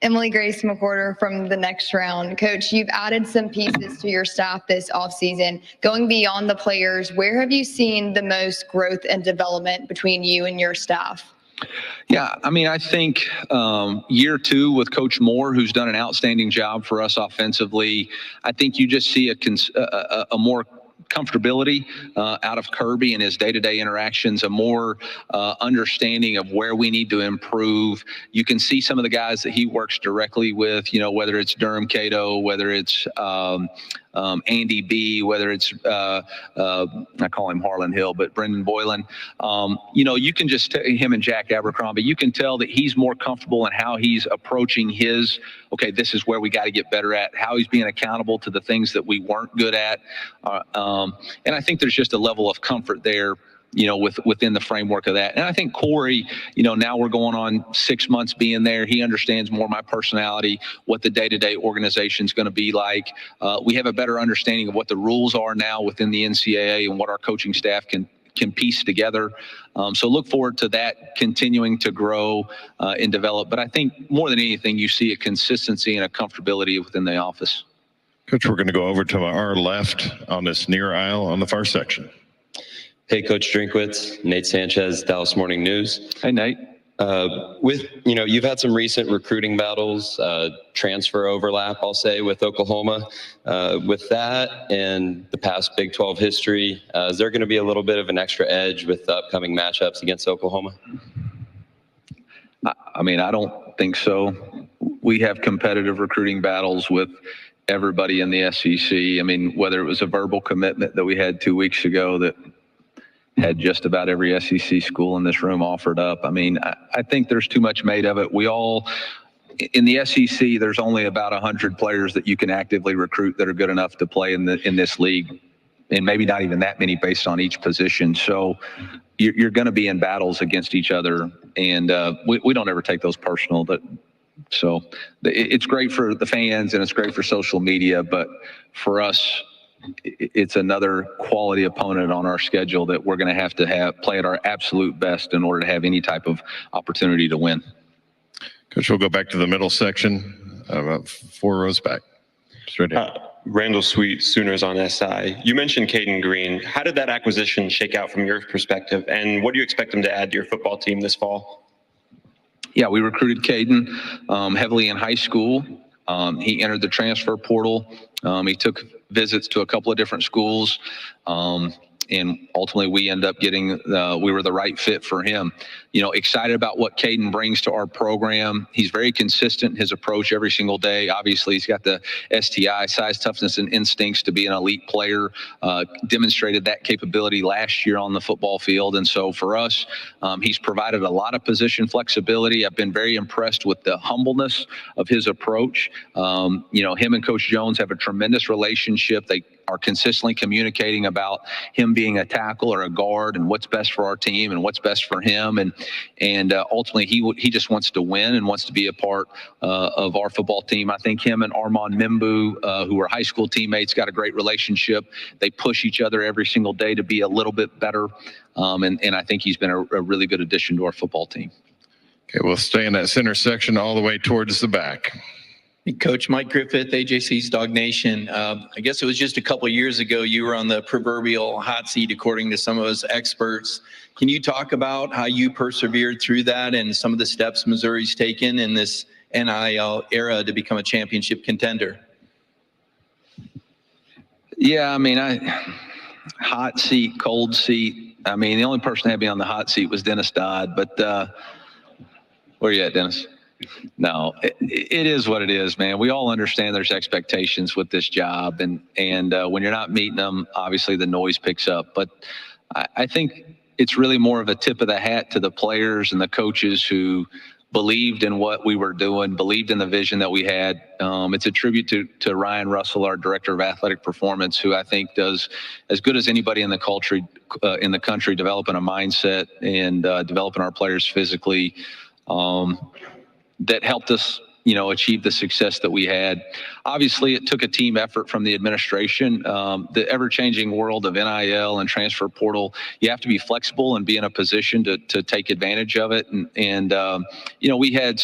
Emily Grace McWhorter from the Next Round. Coach, you've added some pieces to your staff this offseason. Going beyond the players, where have you seen the most growth and development between you and your staff? Yeah, I think year 2 with Coach Moore, who's done an outstanding job for us offensively, I think you just see a more comfortability out of Kirby and his day-to-day interactions, a more understanding of where we need to improve. You can see some of the guys that he works directly with, whether it's Durham Cato, whether it's Andy B, whether it's I call him Harlan Hill, but Brendan Boylan. You can just him and Jack Abercrombie, you can tell that he's more comfortable in how he's approaching his, okay, this is where we got to get better at, how he's being accountable to the things that we weren't good at. And I think there's just a level of comfort there, within the framework of that. And I think Corey, now we're going on 6 months being there. He understands more my personality, what the day-to-day organization is going to be like. We have a better understanding of what the rules are now within the NCAA and what our coaching staff can piece together. So look forward to that continuing to grow and develop. But I think more than anything, you see a consistency and a comfortability within the office. Coach, we're going to go over to our left on this near aisle on the far section. Hey, Coach Drinkwitz, Nate Sanchez, Dallas Morning News. Hey, Nate. You've had some recent recruiting battles, transfer overlap, I'll say, with Oklahoma. With that and the past Big 12 history, is there going to be a little bit of an extra edge with the upcoming matchups against Oklahoma? I mean, I don't think so. We have competitive recruiting battles with everybody in the SEC. I mean, whether it was a verbal commitment that we had 2 weeks ago that had just about every SEC school in this room offered up. I mean, I think there's too much made of it. We all, in the SEC, there's only about 100 players that you can actively recruit that are good enough to play in this league, and maybe not even that many based on each position. So you're going to be in battles against each other, and we don't ever take those personal. So it's great for the fans and it's great for social media, but for us, it's another quality opponent on our schedule that we're going to have play at our absolute best in order to have any type of opportunity to win. Coach, we'll go back to the middle section, about 4 rows back. Straight ahead. Randall Sweet, Sooners on SI. You mentioned Caden Green. How did that acquisition shake out from your perspective, and what do you expect him to add to your football team this fall? Yeah, we recruited Caden heavily in high school. He entered the transfer portal. He took visits to a couple of different schools, and ultimately we end up getting we were the right fit for him. You know, excited about what Caden brings to our program. He's very consistent in his approach every single day. Obviously, he's got the STI, size, toughness, and instincts to be an elite player. Demonstrated that capability last year on the football field. And so for us, he's provided a lot of position flexibility. I've been very impressed with the humbleness of his approach. You know, him and Coach Jones have a tremendous relationship. They are consistently communicating about him being a tackle or a guard and what's best for our team and what's best for him. And ultimately, he just wants to win and wants to be a part of our football team. I think him and Armand Mimbu, who are high school teammates, got a great relationship. They push each other every single day to be a little bit better. And I think he's been a really good addition to our football team. Okay, we'll stay in that center section all the way towards the back. Coach Mike Griffith, AJC's Dog Nation. I guess it was just a couple of years ago you were on the proverbial hot seat, according to some of us experts. Can you talk about how you persevered through that and some of the steps Missouri's taken in this NIL era to become a championship contender? Yeah, I mean, hot seat, cold seat. I mean, the only person that had me on the hot seat was Dennis Dodd, but where are you at, Dennis? No, it is what it is, man. We all understand there's expectations with this job, and when you're not meeting them, obviously the noise picks up. But I think it's really more of a tip of the hat to the players and the coaches who believed in what we were doing, believed in the vision that we had. It's a tribute to Ryan Russell, our director of athletic performance, who I think does as good as anybody in the country, developing a mindset and developing our players physically. That helped us, you know, achieve the success that we had. Obviously, it took a team effort from the administration. The ever-changing world of NIL and transfer portal, you have to be flexible and be in a position to take advantage of it. And you know, we had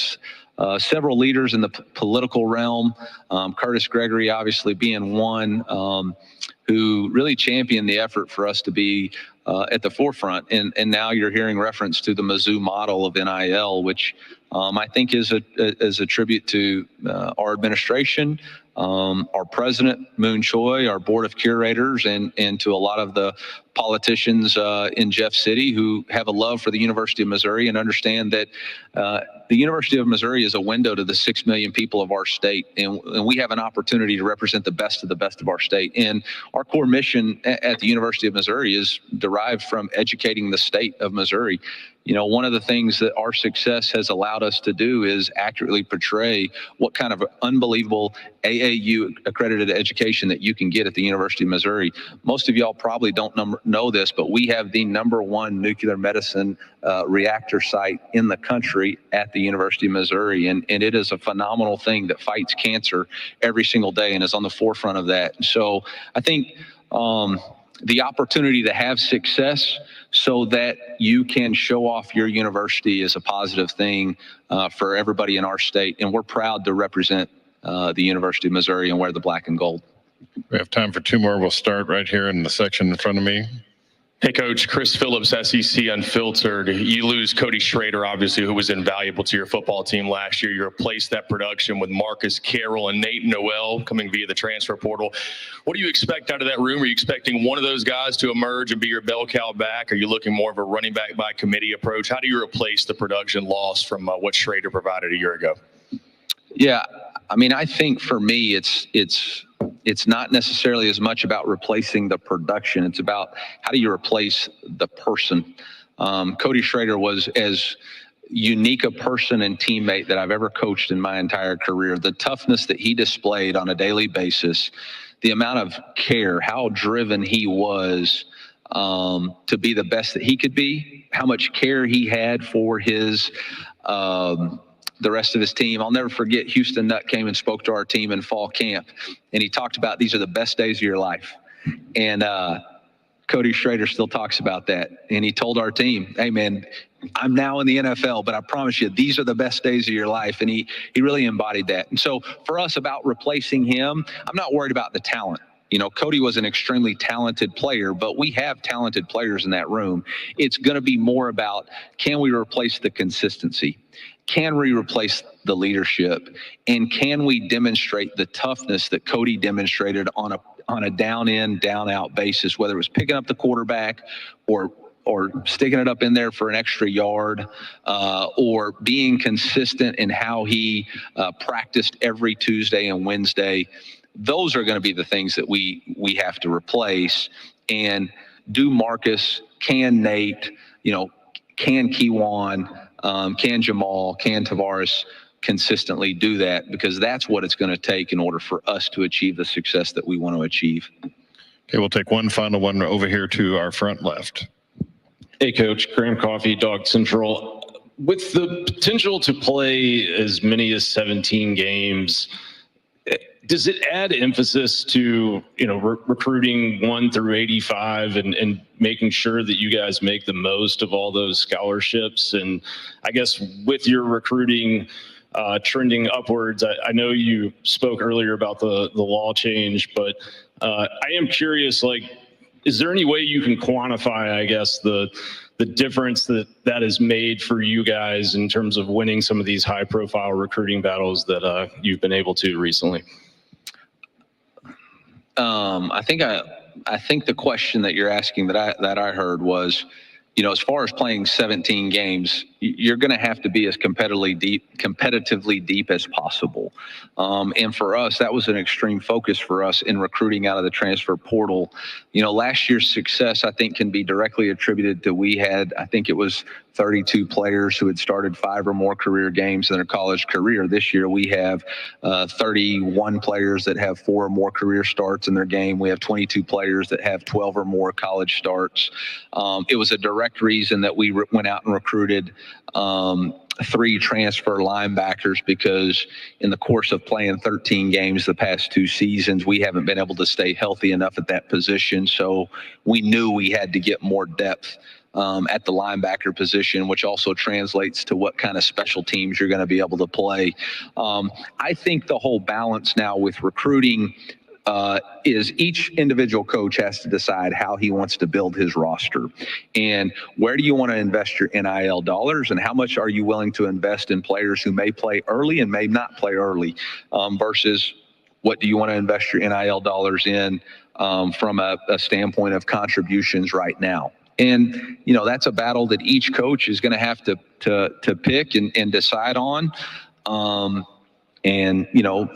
several leaders in the political realm, Curtis Gregory obviously being one, who really championed the effort for us to be at the forefront. And now you're hearing reference to the Mizzou model of NIL, which I think is a tribute to our administration, our president, Moon Choi, our board of curators, and to a lot of the politicians in Jeff City who have a love for the University of Missouri and understand that the University of Missouri is a window to the 6 million people of our state. And we have an opportunity to represent the best of our state. And our core mission at the University of Missouri is derived from educating the state of Missouri. You know, one of the things that our success has allowed us to do is accurately portray what kind of unbelievable AAU accredited education that you can get at the University of Missouri. Most of y'all probably don't know this, but we have the #1 nuclear medicine reactor site in the country at the University of Missouri. And it is a phenomenal thing that fights cancer every single day and is on the forefront of that. So I think the opportunity to have success so that you can show off your university is a positive thing for everybody in our state. And we're proud to represent the University of Missouri and wear the black and gold. We have time for 2 more. We'll start right here in the section in front of me. Hey, Coach. Chris Phillips, SEC Unfiltered. You lose Cody Schrader, obviously, who was invaluable to your football team last year. You replace that production with Marcus Carroll and Nate Noel coming via the transfer portal. What do you expect out of that room? Are you expecting one of those guys to emerge and be your bell cow back? Are you looking more of a running back by committee approach? How do you replace the production loss from what Schrader provided a year ago? Yeah, I mean, I think for me, it's not necessarily as much about replacing the production. It's about how do you replace the person. Cody Schrader was as unique a person and teammate that I've ever coached in my entire career. The toughness that he displayed on a daily basis, the amount of care, how driven he was to be the best that he could be, how much care he had for his the rest of his team. I'll never forget Houston Nutt came and spoke to our team in fall camp, and he talked about these are the best days of your life. And Cody Schrader still talks about that. And he told our team, hey, man, I'm now in the NFL, but I promise you, these are the best days of your life. And he really embodied that. And so for us about replacing him, I'm not worried about the talent. You know, Cody was an extremely talented player, but we have talented players in that room. It's going to be more about, can we replace the consistency? Can we replace the leadership? And can we demonstrate the toughness that Cody demonstrated on a down in, down out basis, whether it was picking up the quarterback or sticking it up in there for an extra yard, or being consistent in how he practiced every Tuesday and Wednesday. Those are going to be the things that we have to replace. And do Marcus, can Nate, can Kewan, can Jamal, can Tavares consistently do that? Because that's what it's going to take in order for us to achieve the success that we want to achieve. Okay, we'll take one final one over here to our front left. Hey, Coach. Graham Coffey, Dog Central. With the potential to play as many as 17 games, does it add emphasis to, recruiting 1 through 85 and making sure that you guys make the most of all those scholarships? And I guess with your recruiting trending upwards, I know you spoke earlier about the law change, but I am curious, is there any way you can quantify, I guess, the difference that has made for you guys in terms of winning some of these high profile recruiting battles that you've been able to recently? I think the question that you're asking that I heard was, as far as playing 17 games, you're going to have to be as competitively deep as possible. And for us, that was an extreme focus for us in recruiting out of the transfer portal. Last year's success, I think, can be directly attributed to we had, I think it was 32 players who had started 5 or more career games in their college career. This year, we have 31 players that have 4 or more career starts in their game. We have 22 players that have 12 or more college starts. It was a direct reason that we went out and recruited 3 transfer linebackers, because in the course of playing 13 games the past 2 seasons, we haven't been able to stay healthy enough at that position. So we knew we had to get more depth at the linebacker position, which also translates to what kind of special teams you're going to be able to play. I think the whole balance now with recruiting is each individual coach has to decide how he wants to build his roster, and where do you want to invest your NIL dollars, and how much are you willing to invest in players who may play early and may not play early, versus what do you want to invest your NIL dollars in from a standpoint of contributions right now. And, that's a battle that each coach is going to have to pick and decide on. And,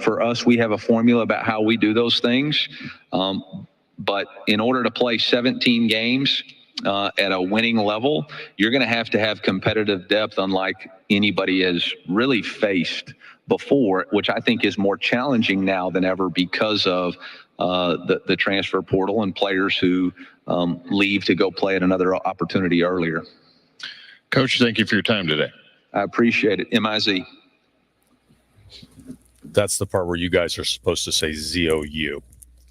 for us, we have a formula about how we do those things. But in order to play 17 games at a winning level, you're going to have competitive depth unlike anybody has really faced before, which I think is more challenging now than ever because of the transfer portal and players who leave to go play at another opportunity earlier. Coach, thank you for your time today. I appreciate it. MIZ. That's the part where you guys are supposed to say ZOU.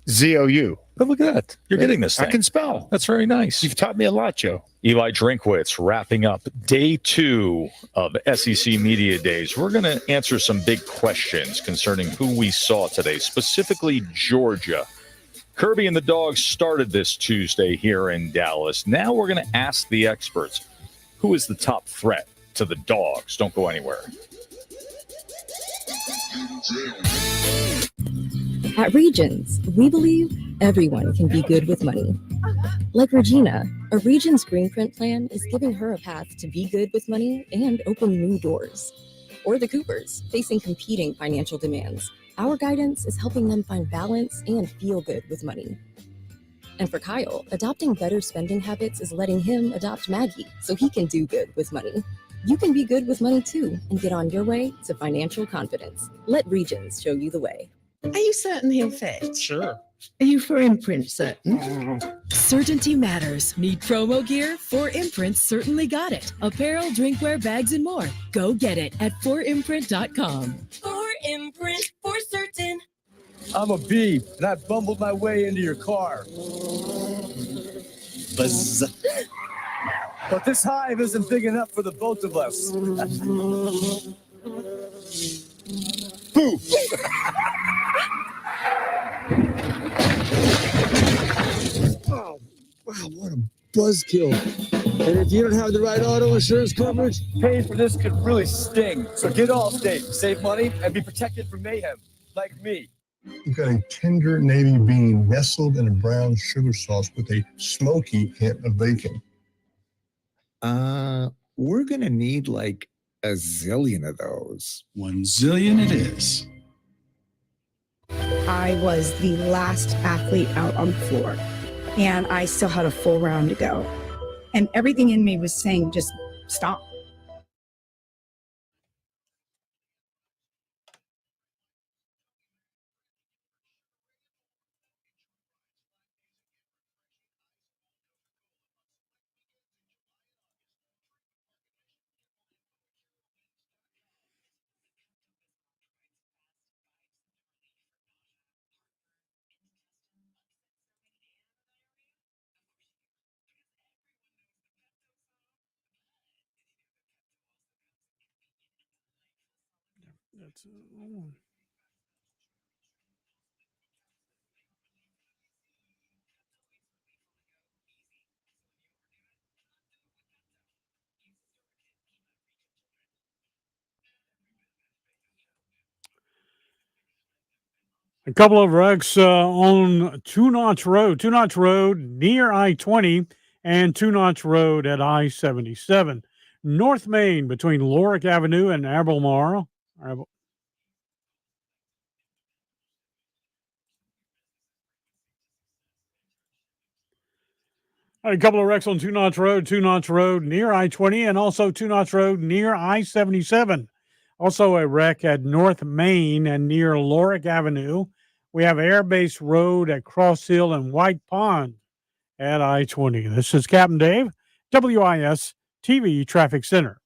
ZOU. But look at that. You're getting this thing. I can spell. That's very nice. You've taught me a lot, Joe. Eli Drinkwitz wrapping up day 2 of SEC Media Days. We're going to answer some big questions concerning who we saw today, specifically Georgia. Kirby and the Dogs started this Tuesday here in Dallas. Now we're going to ask the experts, who is the top threat to the Dogs? Don't go anywhere. At Regions, we believe everyone can be good with money. Like Regina, a Regions Green Print plan is giving her a path to be good with money and open new doors. Or the Coopers, facing competing financial demands. Our guidance is helping them find balance and feel good with money. And for Kyle, adopting better spending habits is letting him adopt Maggie so he can do good with money. You can be good with money too and get on your way to financial confidence. Let Regions show you the way. Are you certain he'll fit? Sure. Are you for imprint certain? Certainty matters. Need promo gear? 4imprint certainly got it. Apparel, drinkware, bags, and more. Go get it at 4imprint.com. 4imprint for certain. I'm a bee, and I bumbled my way into your car. Buzz. But this hive isn't big enough for the both of us. Boo! Oh, wow, what a buzzkill. And if you don't have the right auto insurance coverage, paying for this could really sting. So get Allstate, save money, and be protected from mayhem, like me. You've got a tender navy bean nestled in a brown sugar sauce with a smoky hint of bacon. We're going to need like a zillion of those. 1 zillion it is. I was the last athlete out on the floor, and I still had a full round to go. And everything in me was saying, just stop. That's A couple of wrecks on Two Notch Road near I-20, and Two Notch Road at I-77. North Main between Lorik Avenue and Albemarle. A couple of wrecks on Two Notch Road near I-20, and also Two Notch Road near I-77. Also a wreck at North Main and near Lorik Avenue. We have Airbase Road at Cross Hill and White Pond at I-20. This is Captain Dave, WIS TV Traffic Center.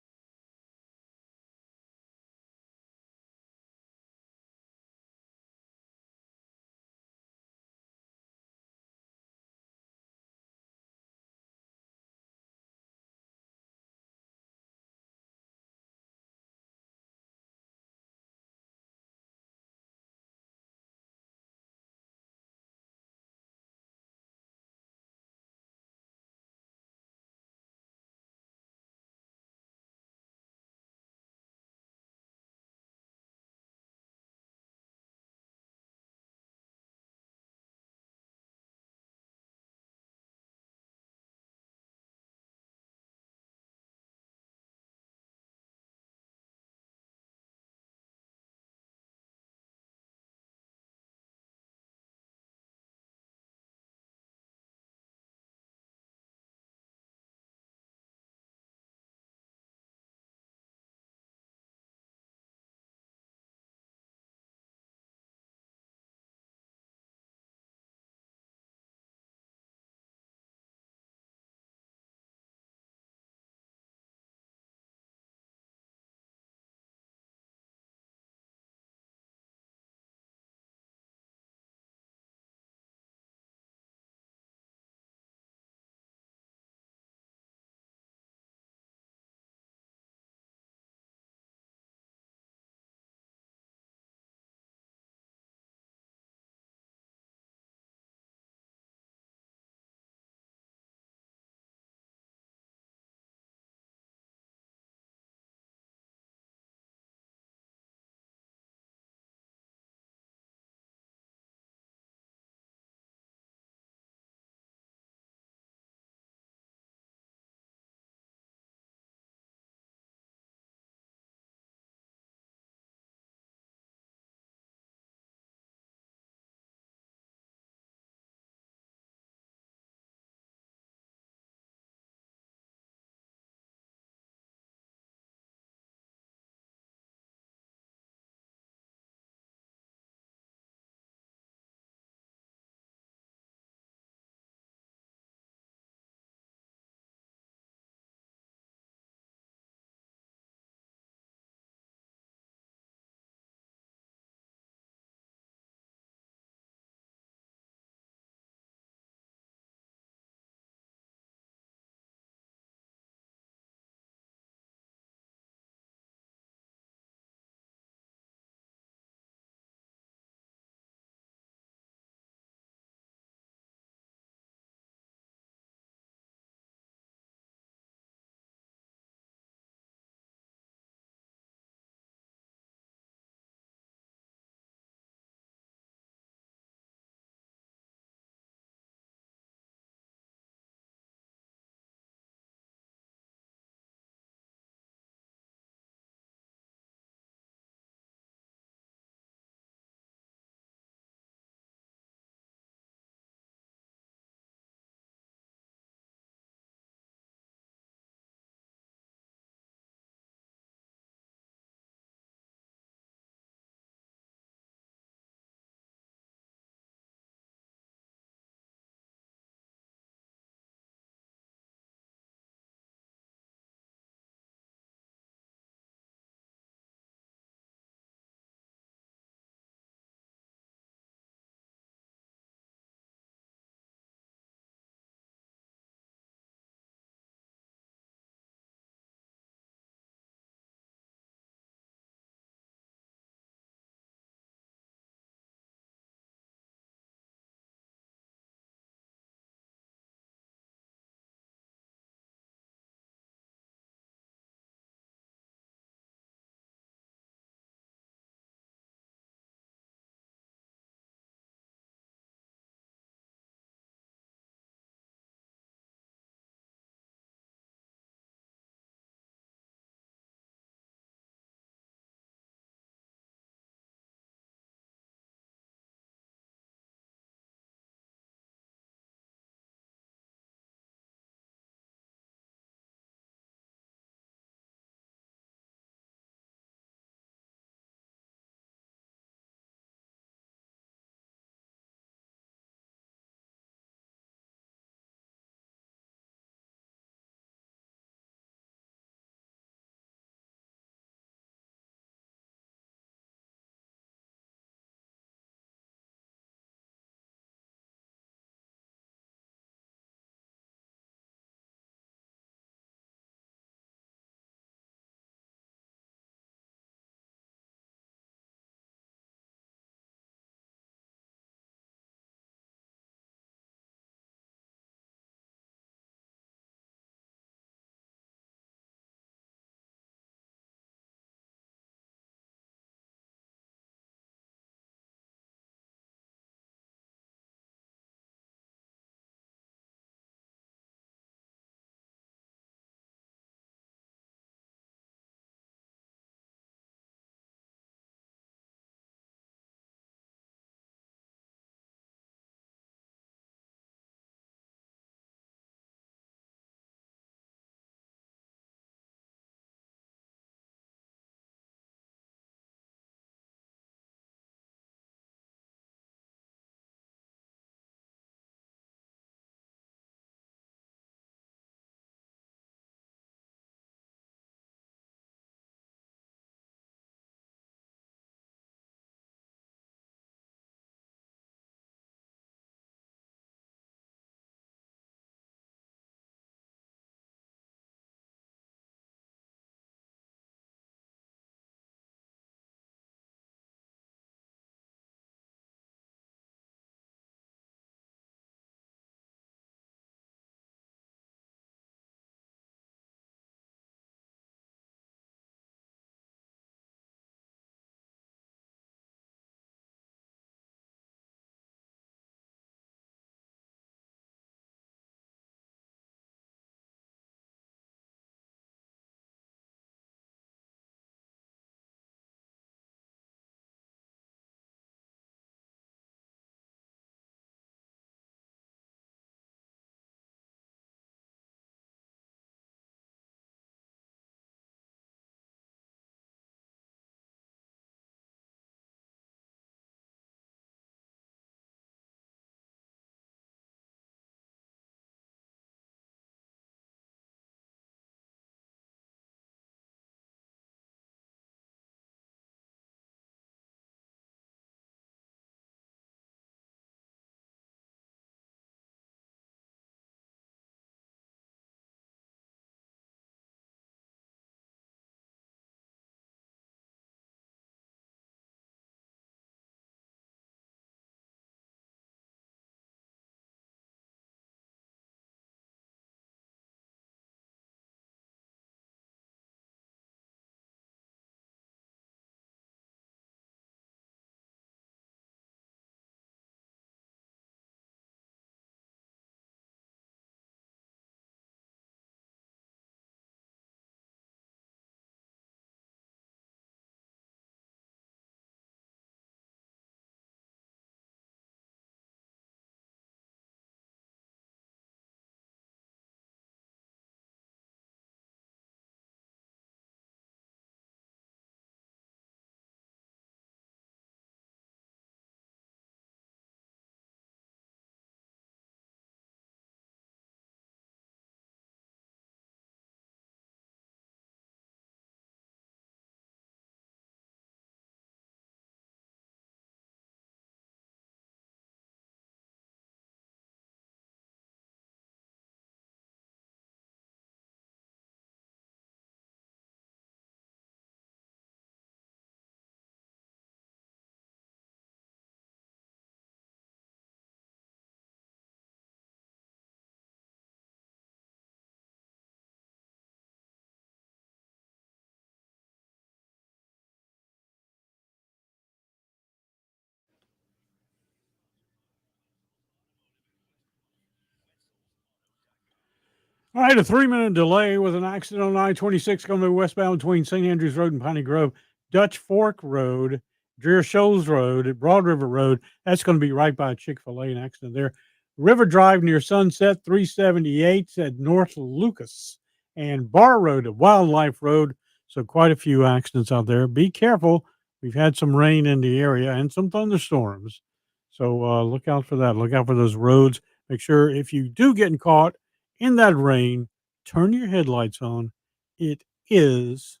All right, a 3-minute delay with an accident on I-26 going to be westbound between St. Andrews Road and Piney Grove, Dutch Fork Road, Dreer Shoals Road, Broad River Road. That's going to be right by Chick-fil-A, an accident there. River Drive near Sunset, 378 at North Lucas, and Bar Road at Wildlife Road. So quite a few accidents out there. Be careful. We've had some rain in the area and some thunderstorms. So look out for that. Look out for those roads. Make sure if you do get caught in that rain, turn your headlights on. It is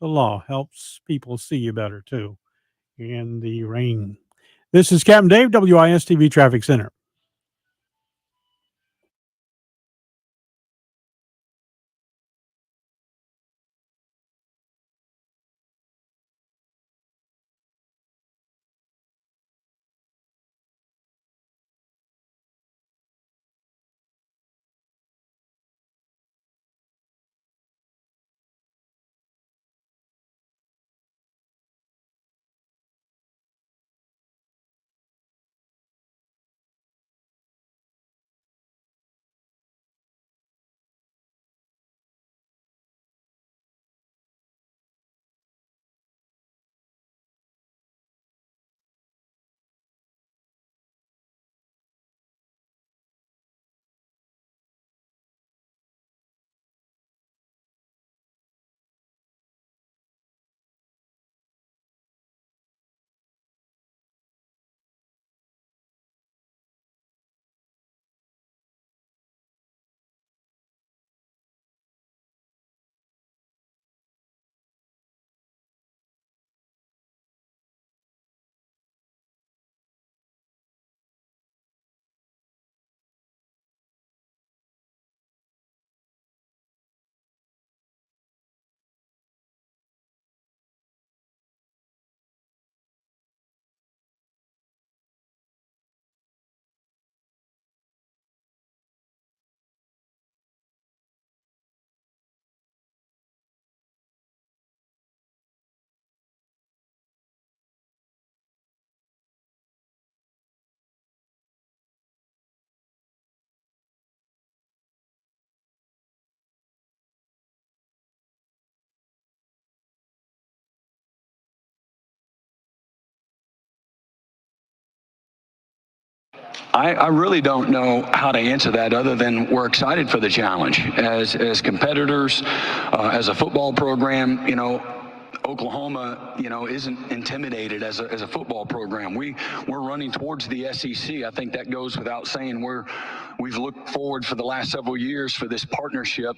the law. Helps people see you better too in the rain. This is Captain Dave, WIS-TV Traffic Center. I really don't know how to answer that other than we're excited for the challenge. As competitors, as a football program, Oklahoma, isn't intimidated as a football program. We're running towards the SEC. I think that goes without saying. We've looked forward for the last several years for this partnership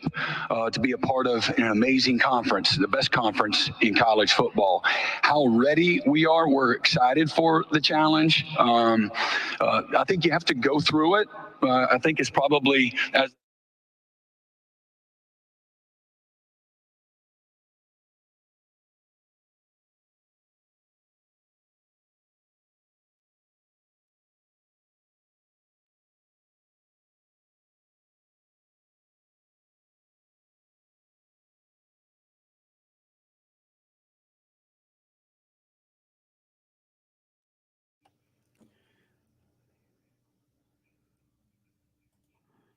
to be a part of an amazing conference, the best conference in college football. How ready we are, we're excited for the challenge. I think you have to go through it. I think it's probably as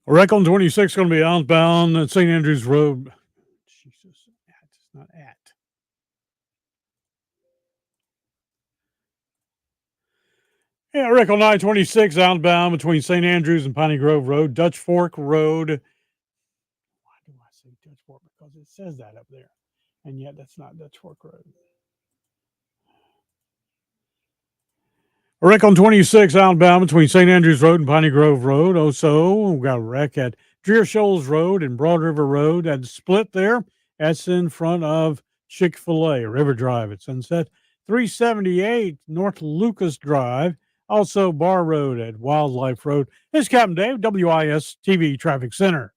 A wreck on 26 going to be outbound at St. Andrews Road. Jesus, it's not at. Yeah, wreck on I-26 outbound between St. Andrews and Piney Grove Road, Dutch Fork Road. Why do I say Dutch Fork? Because it says that up there. And yet that's not Dutch Fork Road. A wreck on 26 outbound between St. Andrews Road and Piney Grove Road. Also, we got a wreck at Dreer Shoals Road and Broad River Road. That split there. That's in front of Chick-fil-A, River Drive at Sunset. 378 North Lucas Drive. Also, Bar Road at Wildlife Road. This is Captain Dave, WIS-TV Traffic Center.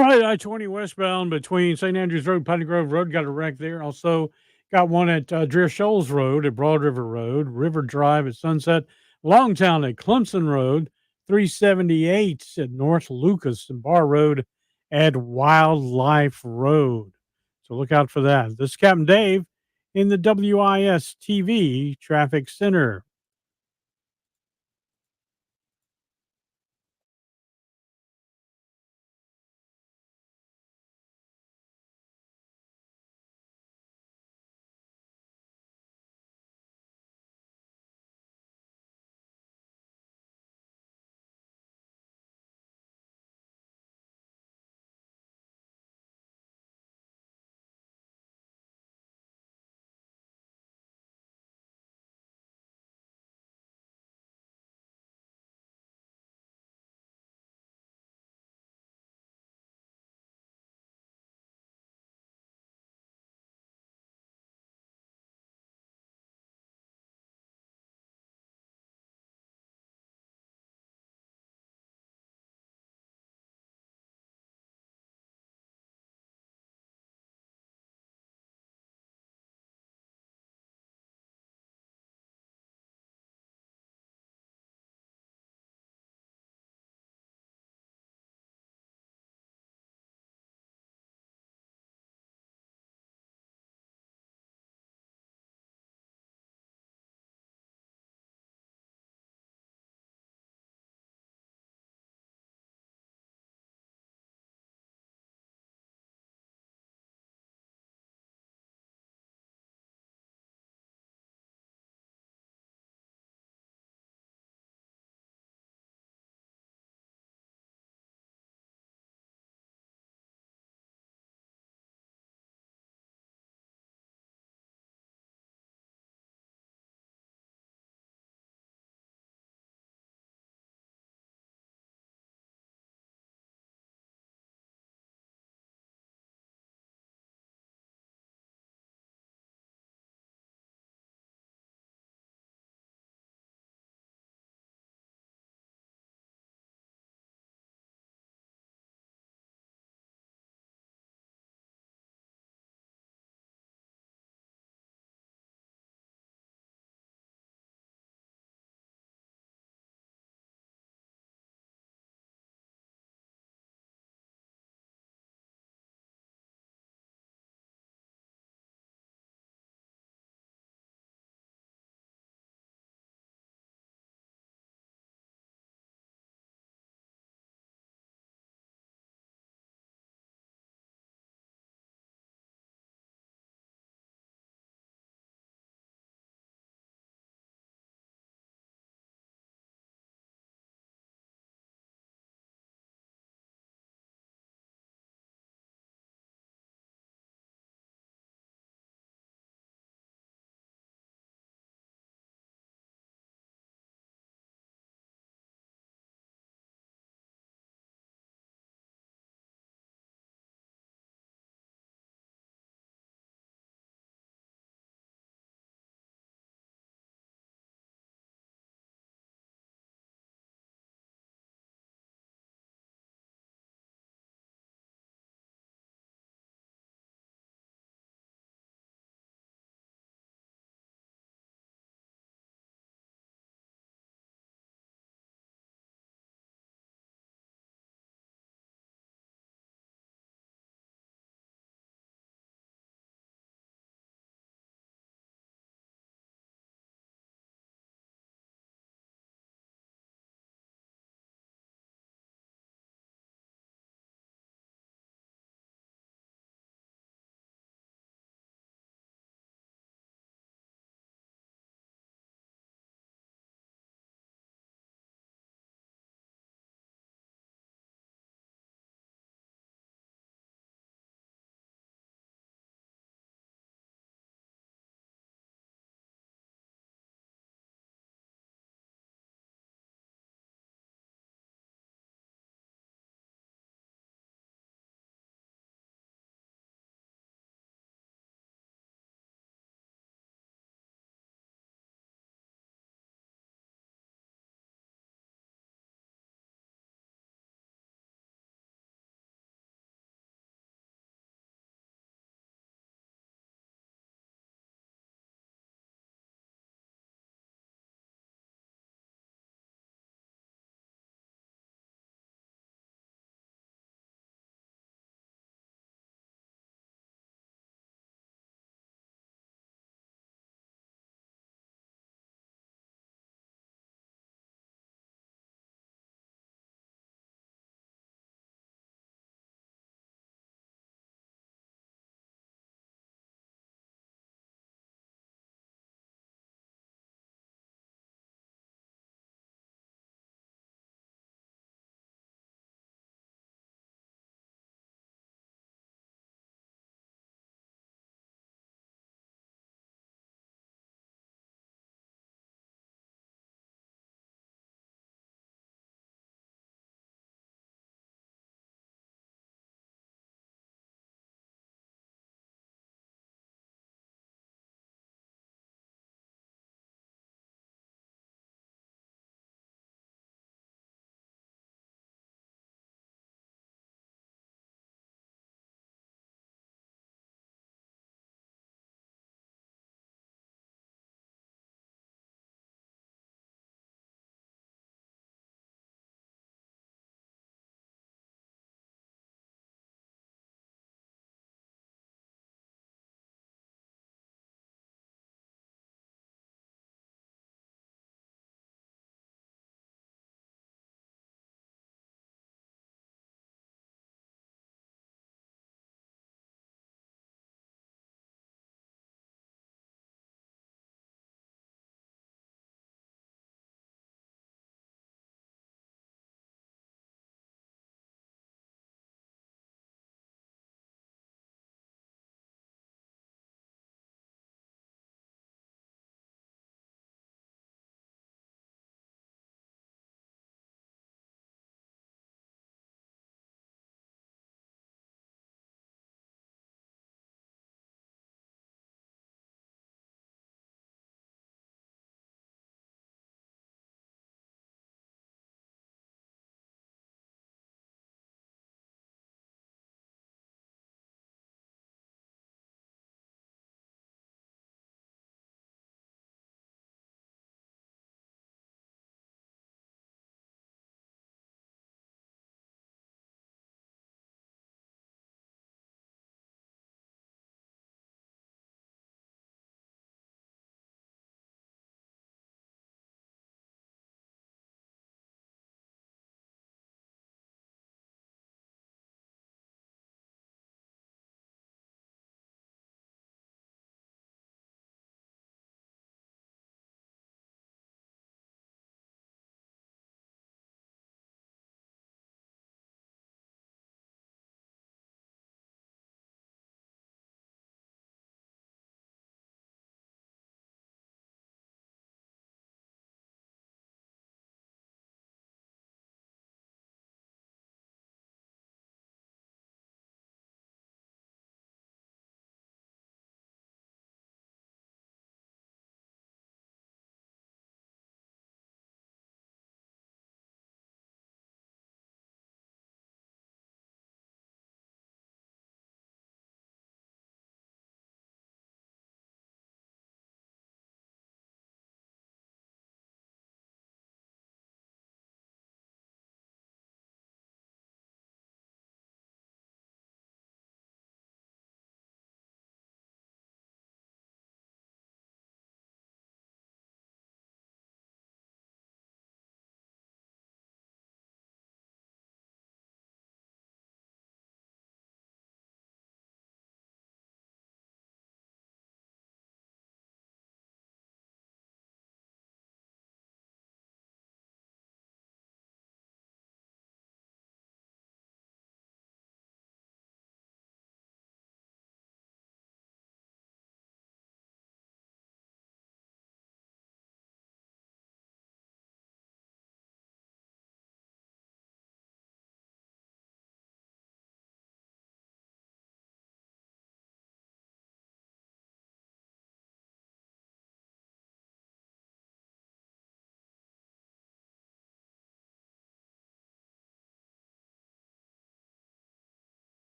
Right, I-20 westbound between St. Andrews Road, Pine Grove Road, got a wreck there. Also got one at Dreer Shoals Road at Broad River Road, River Drive at Sunset, Longtown at Clemson Road, 378 at North Lucas, and Bar Road at Wildlife Road. So look out for that. This is Captain Dave in the WIS TV Traffic Center.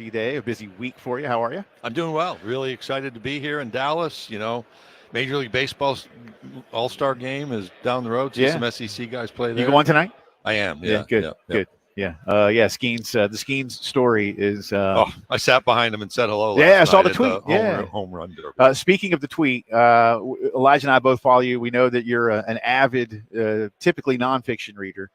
busy day, a busy week for you. How are you? I'm doing well. Really excited to be here in Dallas. Major League Baseball's All-Star game is down the road. See some SEC guys play there. You going tonight? I am. Good. Good. Yeah. Skeens. The Skeens story is. I sat behind him and said hello. Yeah, I saw night the tweet. at the home run derby. Speaking of the tweet, Elijah and I both follow you. We know that you're an avid, typically nonfiction reader.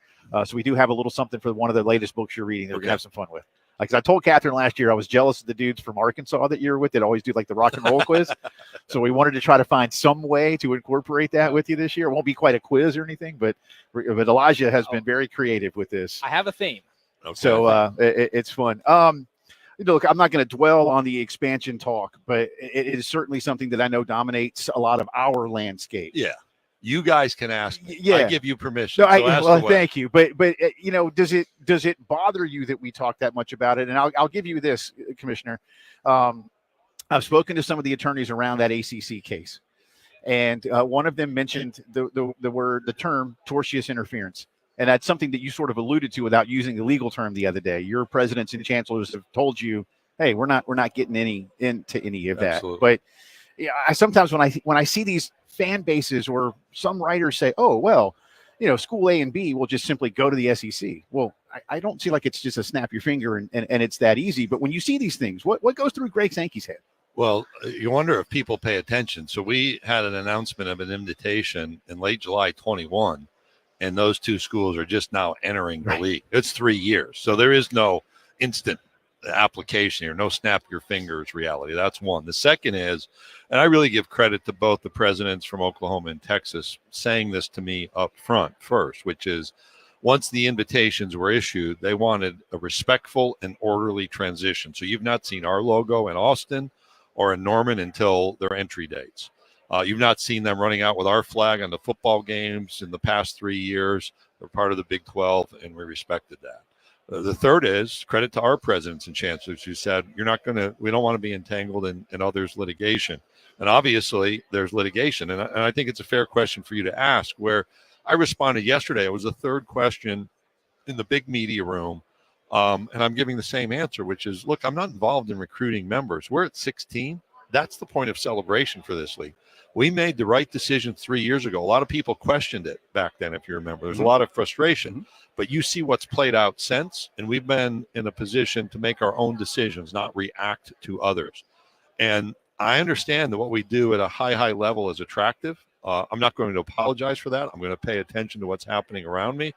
So we do have a little something for one of the latest books you're reading that we're gonna have some fun with. Like I told Catherine last year, I was jealous of the dudes from Arkansas that you're with that always do like the rock and roll quiz. So we wanted to try to find some way to incorporate that with you this year. It won't be quite a quiz or anything, but Elijah has been very creative with this. I have a theme. Okay. So it's fun. Look, I'm not going to dwell on the expansion talk, but it is certainly something that I know dominates a lot of our landscape. Yeah. You guys can ask me. Yeah. I give you permission. No, So ask away. thank you. But does it bother you that we talk that much about it? And I'll give you this, Commissioner. I've spoken to some of the attorneys around that ACC case, and one of them mentioned the term tortious interference, and that's something that you sort of alluded to without using the legal term the other day. Your presidents and chancellors have told you, hey, we're not getting into any of that. Absolutely. But I sometimes when I see these fan bases or some writers say, oh, well, school A and B will just simply go to the SEC. Well, I don't see like it's just a snap your finger and it's that easy. But when you see these things, what goes through Greg Sankey's head? Well, you wonder if people pay attention. So we had an announcement of an invitation in late July 21, and those two schools are just now entering the league. It's 3 years. So there is no instant application here, no snap your fingers reality. That's one. The second is, and I really give credit to both the presidents from Oklahoma and Texas saying this to me up front first, which is once the invitations were issued, they wanted a respectful and orderly transition. So you've not seen our logo in Austin or in Norman until their entry dates. You've not seen them running out with our flag on the football games in the past 3 years. They're part of the Big 12, and we respected that. The third is credit to our presidents and chancellors who said, we don't want to be entangled in others' litigation. And obviously there's litigation. And I think it's a fair question for you to ask, where I responded yesterday. It was the third question in the big media room. And I'm giving the same answer, which is, look, I'm not involved in recruiting members. We're at 16. That's the point of celebration for this league. We made the right decision 3 years ago. A lot of people questioned it back then, if you remember. There's a lot of frustration. But you see what's played out since, and we've been in a position to make our own decisions, not react to others. And I understand that what we do at a high level is attractive. I'm not going to apologize for that. I'm going to pay attention to what's happening around me.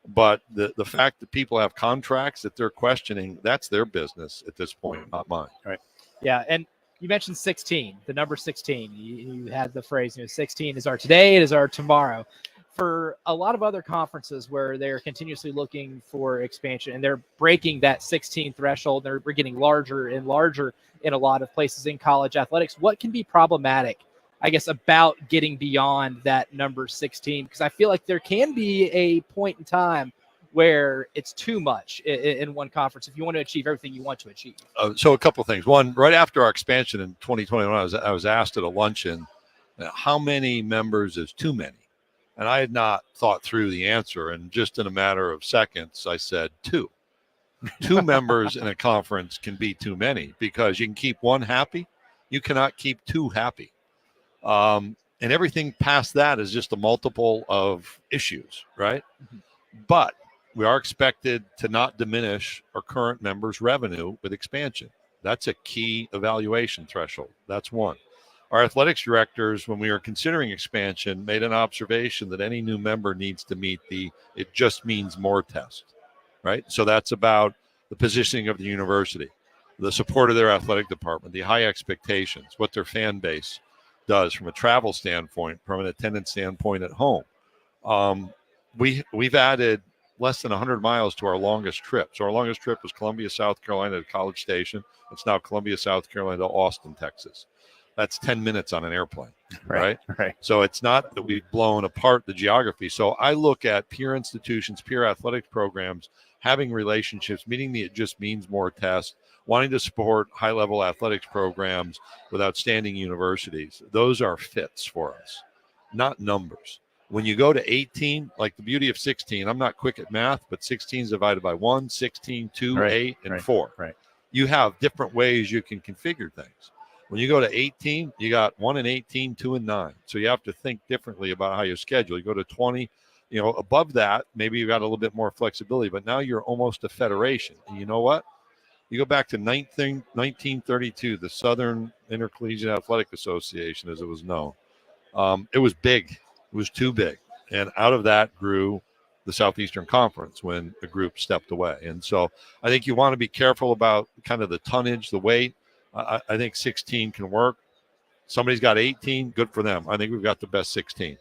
But the fact that people have contracts that they're questioning, that's their business at this point, not mine. Right. Yeah, and you mentioned 16, the number 16. You had the phrase, 16 is our today, it is our tomorrow. For a lot of other conferences where they're continuously looking for expansion and they're breaking that 16 threshold, they're getting larger and larger in a lot of places in college athletics. What can be problematic, I guess, about getting beyond that number 16? Because I feel like there can be a point in time where it's too much in one conference if you want to achieve everything you want to achieve. So a couple of things. One, right after our expansion in 2021, I was asked at a luncheon, how many members is too many? And I had not thought through the answer. And just in a matter of seconds, I said 2. 2 members in a conference can be too many because you can keep one happy. You cannot keep 2 happy. And everything past that is just a multiple of issues, right? Mm-hmm. But we are expected to not diminish our current members' revenue with expansion. That's a key evaluation threshold. That's one. Our athletics directors, when we were considering expansion, made an observation that any new member needs to meet it just means more test, right? So that's about the positioning of the university, the support of their athletic department, the high expectations, what their fan base does from a travel standpoint, from an attendance standpoint at home. We've added less than 100 miles to our longest trip. So our longest trip was Columbia, South Carolina to College Station. It's now Columbia, South Carolina to Austin, Texas. That's 10 minutes on an airplane, right? So it's not that we've blown apart the geography. So I look at peer institutions, peer athletic programs, having relationships, meaning that it just means more tests, wanting to support high-level athletics programs with outstanding universities. Those are fits for us, not numbers. When you go to 18, like the beauty of 16, I'm not quick at math, but 16 is divided by 1, 16, 2, 8, and 4. Right. you have different ways you can configure things. When you go to 18, you got 1 and 18, 2 and 9. So you have to think differently about how you schedule. You go to 20, above that, maybe you got a little bit more flexibility, but now you're almost a federation. And you know what? You go back to 1932, the Southern Intercollegiate Athletic Association, as it was known. It was big. It was too big. And out of that grew the Southeastern Conference when the group stepped away. And so I think you want to be careful about kind of the tonnage, the weight. I think 16 can work. Somebody's got 18, good for them. I think we've got the best 16.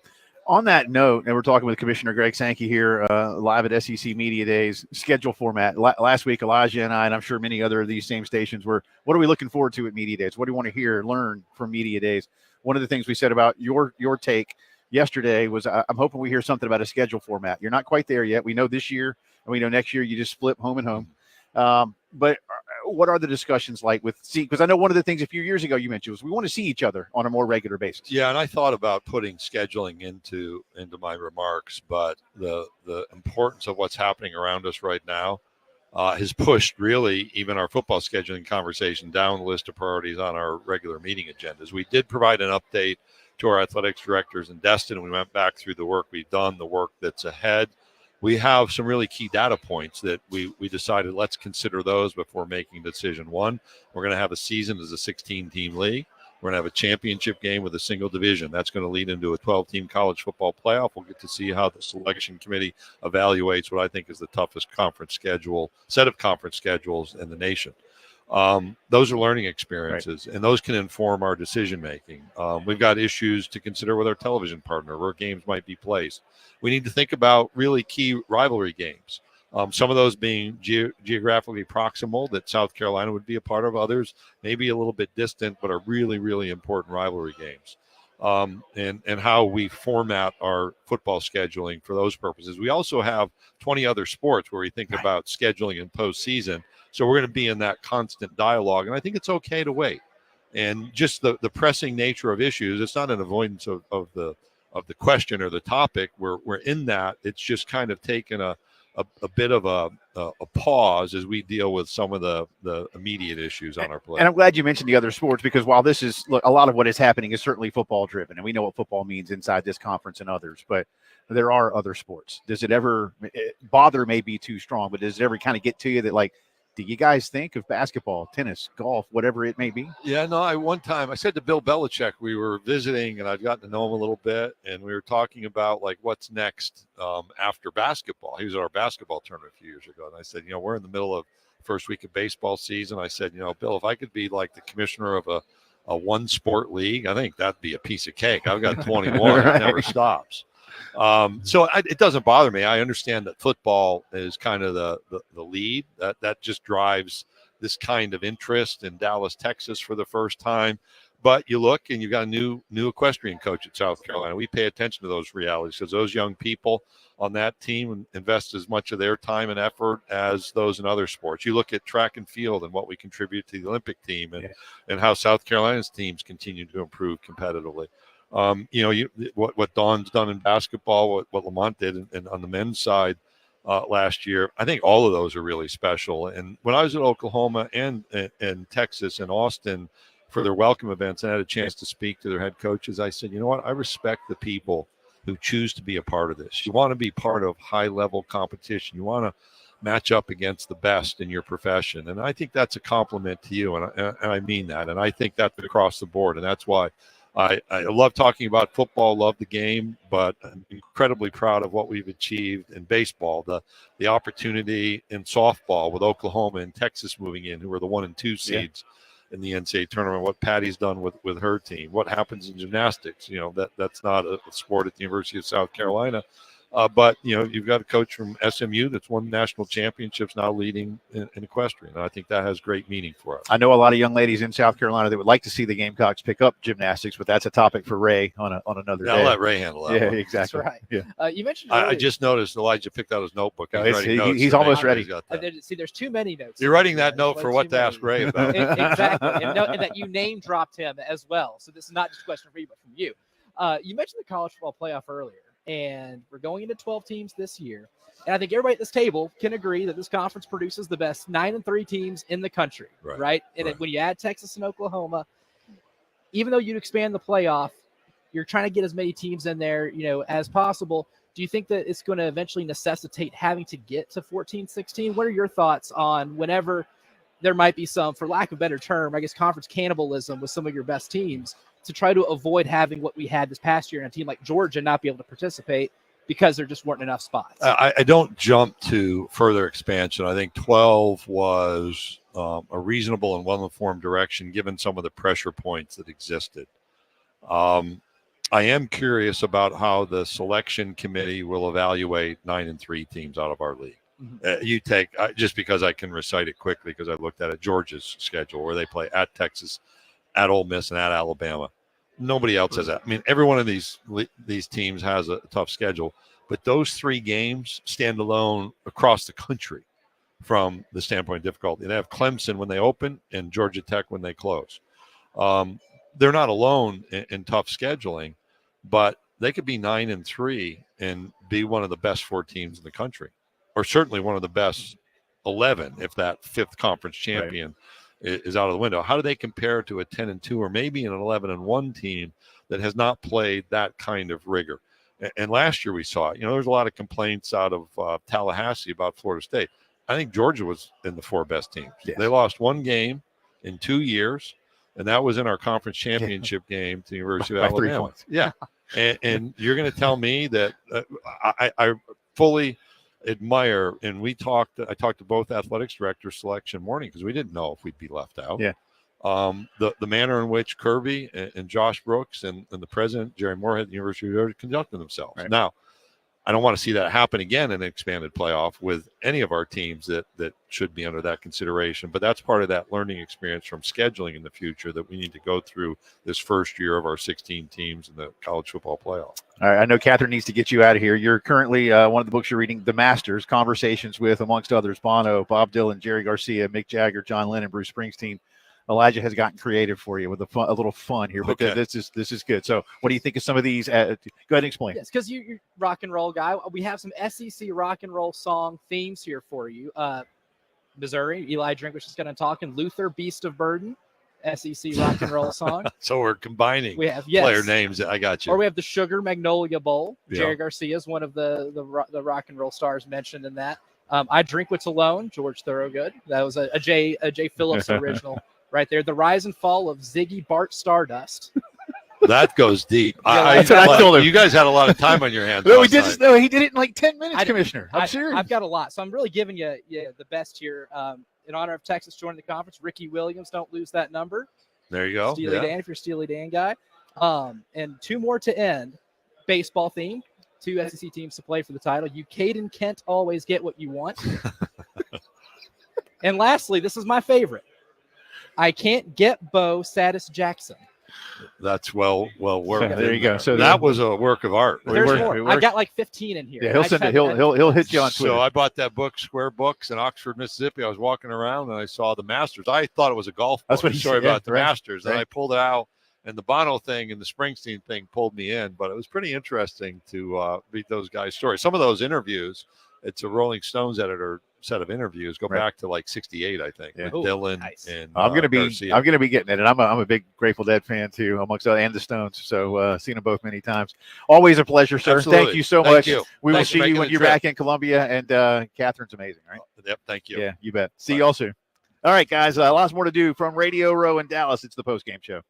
On that note, and we're talking with Commissioner Greg Sankey here live at SEC Media Days, schedule format. Last week, Elijah and I, and I'm sure many other of these same stations were, what are we looking forward to at Media Days? What do you want to hear, learn from Media Days? One of the things we said about your take yesterday was I'm hoping we hear something about a schedule format. You're not quite there yet. We know this year, and we know next year you just split home and home. But what are the discussions like with because I know one of the things a few years ago you mentioned was we want to see each other on a more regular basis. Yeah, and I thought about putting scheduling into my remarks, but the importance of what's happening around us right now has pushed really even our football scheduling conversation down the list of priorities on our regular meeting agendas. We did provide an update to our athletics directors in Destin. We went back through the work we've done, the work that's ahead. We have some really key data points that we decided let's consider those before making a decision. One, we're going to have a season as a 16-team league. We're going to have a championship game with a single division. That's going to lead into a 12-team college football playoff. We'll get to see how the selection committee evaluates what I think is the toughest set of conference schedules in the nation. Those are learning experiences, and those can inform our decision-making. We've got issues to consider with our television partner, where games might be placed. We need to think about really key rivalry games. Some of those being geographically proximal that South Carolina would be a part of, others maybe a little bit distant, but are really, really important rivalry games. And how we format our football scheduling for those purposes. We also have 20 other sports where we think about scheduling in postseason. So we're going to be in that constant dialogue. And I think it's okay to wait. And just the pressing nature of issues, it's not an avoidance of the question or the topic. We're in that. It's just kind of taken a bit of a pause as we deal with some of the immediate issues on our plate. And I'm glad you mentioned the other sports, because while this is a lot of what is happening is certainly football driven, and we know what football means inside this conference and others, but there are other sports. Does it ever bother, may be too strong, but does it ever kind of get to you that, like, do you guys think of basketball, tennis, golf, whatever it may be? Yeah, no, one time I said to Bill Belichick, we were visiting and I'd gotten to know him a little bit, and we were talking about like what's next after basketball. He was at our basketball tournament a few years ago. And I said, we're in the middle of first week of baseball season. I said, Bill, if I could be like the commissioner of a one sport league, I think that'd be a piece of cake. I've got 21. It never stops. So it doesn't bother me. I understand that football is kind of the lead that just drives this kind of interest in Dallas, Texas for the first time. But you look and you've got a new equestrian coach at South Carolina. We pay attention to those realities because those young people on that team invest as much of their time and effort as those in other sports. You look at track and field and what we contribute to the Olympic team and how South Carolina's teams continue to improve competitively. What Dawn's done in basketball, what Lamont did and on the men's side last year, I think all of those are really special. And when I was at Oklahoma and Texas and Austin for their welcome events, and I had a chance to speak to their head coaches, I said, you know what, I respect the people who choose to be a part of this. You want to be part of high-level competition. You want to match up against the best in your profession. And I think that's a compliment to you, and I mean that. And I think that's across the board, and that's why I love talking about football, love the game, but I'm incredibly proud of what we've achieved in baseball. The opportunity in softball with Oklahoma and Texas moving in, who are the 1 and 2 seeds in the NCAA tournament, what Patty's done with her team, what happens in gymnastics. That's not a sport at the University of South Carolina. But you've got a coach from SMU that's won national championships, now leading in equestrian. And I think that has great meaning for us. I know a lot of young ladies in South Carolina that would like to see the Gamecocks pick up gymnastics, but that's a topic for Ray on another day. I'll let Ray handle that. Yeah, one. exactly. That's right. Yeah. You mentioned. I just noticed Elijah picked out his notebook. He's almost ready. See, there's too many notes. You're writing that note for what to ask Ray about. Exactly, and that you name dropped him as well. So this is not just a question for you, but from you. You mentioned the college football playoff earlier. and we're going into 12 teams this year. And I think everybody at this table can agree that this conference produces the best 9-3 teams in the country, right? And when you add Texas and Oklahoma, even though you'd expand the playoff, you're trying to get as many teams in there, as possible. Do you think that it's going to eventually necessitate having to get to 14, 16? What are your thoughts on whenever there might be some, for lack of a better term, I guess, conference cannibalism with some of your best teams to try to avoid having what we had this past year in a team like Georgia not be able to participate because there just weren't enough spots? I don't jump to further expansion. I think 12 was a reasonable and well-informed direction given some of the pressure points that existed. I am curious about how the selection committee will evaluate 9-3 teams out of our league. You take, just because I can recite it quickly because I looked at it, Georgia's schedule where they play at Texas, at Ole Miss, and at Alabama. Nobody else has that. I mean, every one of these teams has a tough schedule, but those 3 games stand alone across the country from the standpoint of difficulty. They have Clemson when they open and Georgia Tech when they close. They're not alone in tough scheduling, but they could be 9-3 and be one of the best 4 teams in the country, or certainly one of the best 11 if that 5th conference champion is out of the window. How do they compare to a 10-2 or maybe an 11-1 team that has not played that kind of rigor? And last year we saw it. There's a lot of complaints out of Tallahassee about Florida State. I think Georgia was in the 4 best teams. Yes. They lost 1 game in 2 years, and that was in our conference championship game to the University of Alabama. 3 points. Yeah. And you're going to tell me that I fully admire, and I talked to both athletics directors selection morning because we didn't know if we'd be left out. Yeah. The manner in which Kirby and Josh Brooks and the president, Jerry Moorhead at the University of Georgia, conducted themselves. Right. Now, I don't want to see that happen again in an expanded playoff with any of our teams that should be under that consideration. But that's part of that learning experience from scheduling in the future that we need to go through this first year of our 16 teams in the college football playoff. All right, I know Catherine needs to get you out of here. You're currently one of the books you're reading, The Masters, conversations with, amongst others, Bono, Bob Dylan, Jerry Garcia, Mick Jagger, John Lennon, Bruce Springsteen. Elijah has gotten creative for you with a little fun here, but this is good. So what do you think of some of these? Go ahead and explain. Yes, because you're rock and roll guy. We have some SEC rock and roll song themes here for you. Missouri, Eli Drinkwitz is going to talk, and Luther, Beast of Burden, SEC rock and roll song. So we're combining player names. I got you. Or we have the Sugar Magnolia Bowl. Yeah. Jerry Garcia is one of the rock and roll stars mentioned in that. I Drink What's Alone, George Thorogood. That was a J Phillips original. Right there, the rise and fall of Ziggy Bart Stardust. That goes deep. That's what I told him. You guys had a lot of time on your hands. No, he did it in like 10 minutes, Commissioner. I'm serious. I've got a lot, so I'm really giving you the best here. In honor of Texas joining the conference, Ricky Williams, don't lose that number. There you go. Steely Dan, if you're a Steely Dan guy. And 2 more to end. Baseball theme. 2 SEC teams to play for the title. You, Caden Kent, always get what you want. And lastly, this is my favorite. I can't get Bo Satis Jackson. That's well worked. There you go. So that was a work of art. There's more. I got like 15 in here. Yeah, he'll hit you on Twitter. So I bought that book, Square Books, in Oxford, Mississippi. I was walking around and I saw the Masters. I thought it was a golf book. That's what he story said, about the right, Masters. right. And I pulled it out, and the Bono thing and the Springsteen thing pulled me in. But it was pretty interesting to read those guys' stories. Some of those interviews, it's a Rolling Stones editor set of interviews go back to like 68, I think, with Dylan and I'm gonna be getting it, and I'm a big Grateful Dead fan too, amongst other, and the Stones. So seen them both many times. Always a pleasure, sir. Absolutely. Thank you so much. We will see you when you're back in Columbia, and Catherine's amazing, right? Yep, thank you. Yeah, you bet. See you all soon. All right, guys, lots more to do from Radio Row in Dallas. It's the Postgame Show.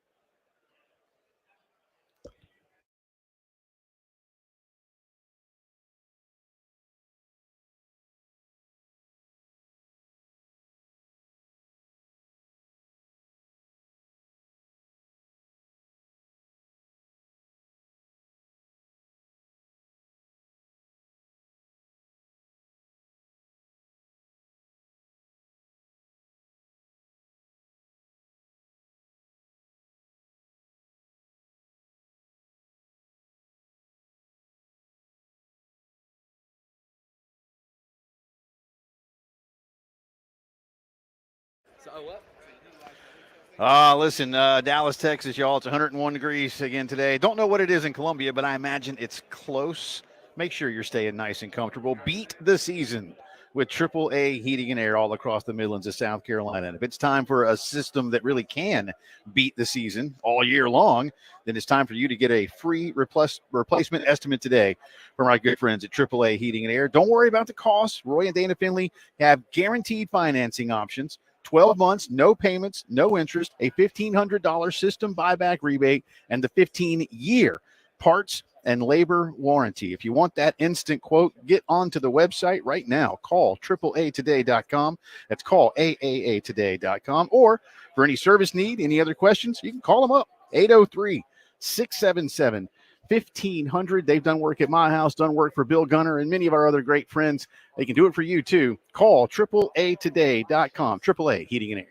So what? Listen, Dallas, Texas, y'all. It's 101 degrees again today. Don't know what it is in Columbia, but I imagine it's close. Make sure you're staying nice and comfortable. Beat the season with AAA heating and air all across the Midlands of South Carolina. And if it's time for a system that really can beat the season all year long, then it's time for you to get a free replacement estimate today from our good friends at AAA Heating and Air. Don't worry about the cost. Roy and Dana Finley have guaranteed financing options. 12 months, no payments, no interest, a $1,500 system buyback rebate, and the 15-year parts and labor warranty. If you want that instant quote, get onto the website right now. Call AAAtoday.com. That's call AAAtoday.com. Or for any service need, any other questions, you can call them up. 803-677-1500. They've done work at my house, done work for Bill Gunner and many of our other great friends. They can do it for you too. Call AAAtoday.com. AAA Heating and Air.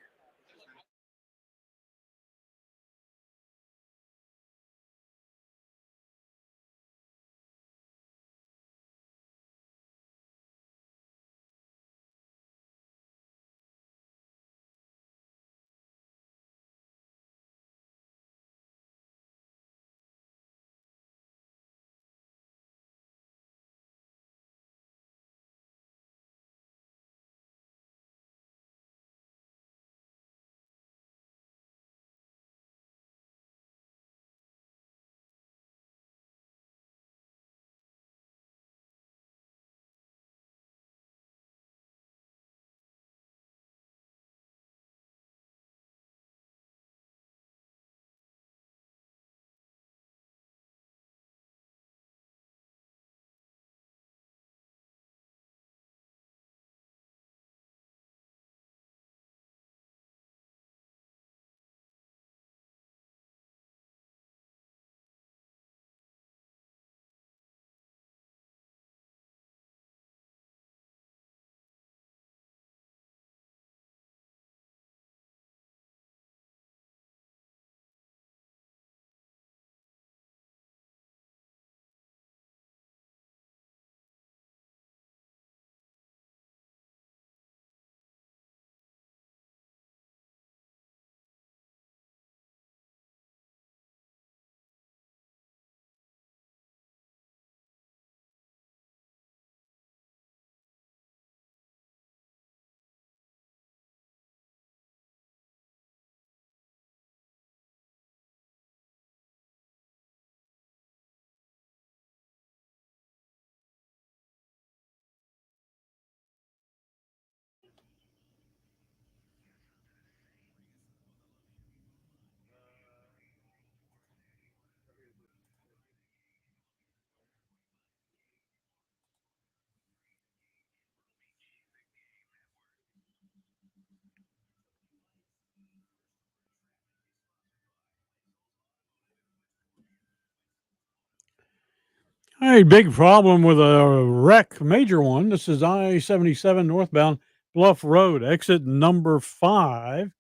Hey, big problem with a wreck, major one. This is I-77 northbound Bluff Road, exit number 5.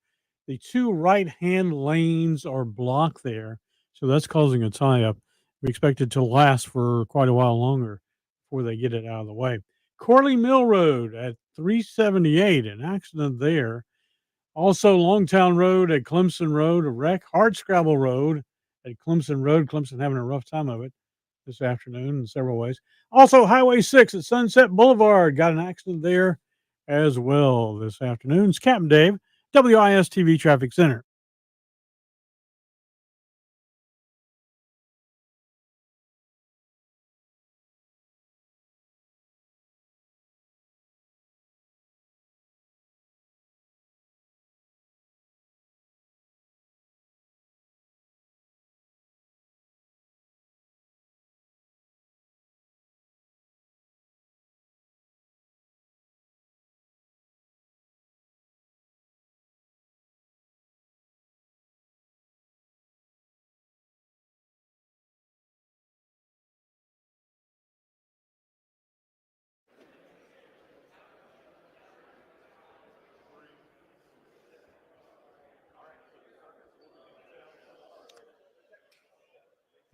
The two right-hand lanes are blocked there, so that's causing a tie-up. We expect it to last for quite a while longer before they get it out of the way. Corley Mill Road at 378, an accident there. Also, Longtown Road at Clemson Road, a wreck. Hardscrabble Road at Clemson Road. Clemson having a rough time of it this afternoon in several ways. Also, Highway 6 at Sunset Boulevard got an accident there as well this afternoon. It's Captain Dave, WIS-TV Traffic Center.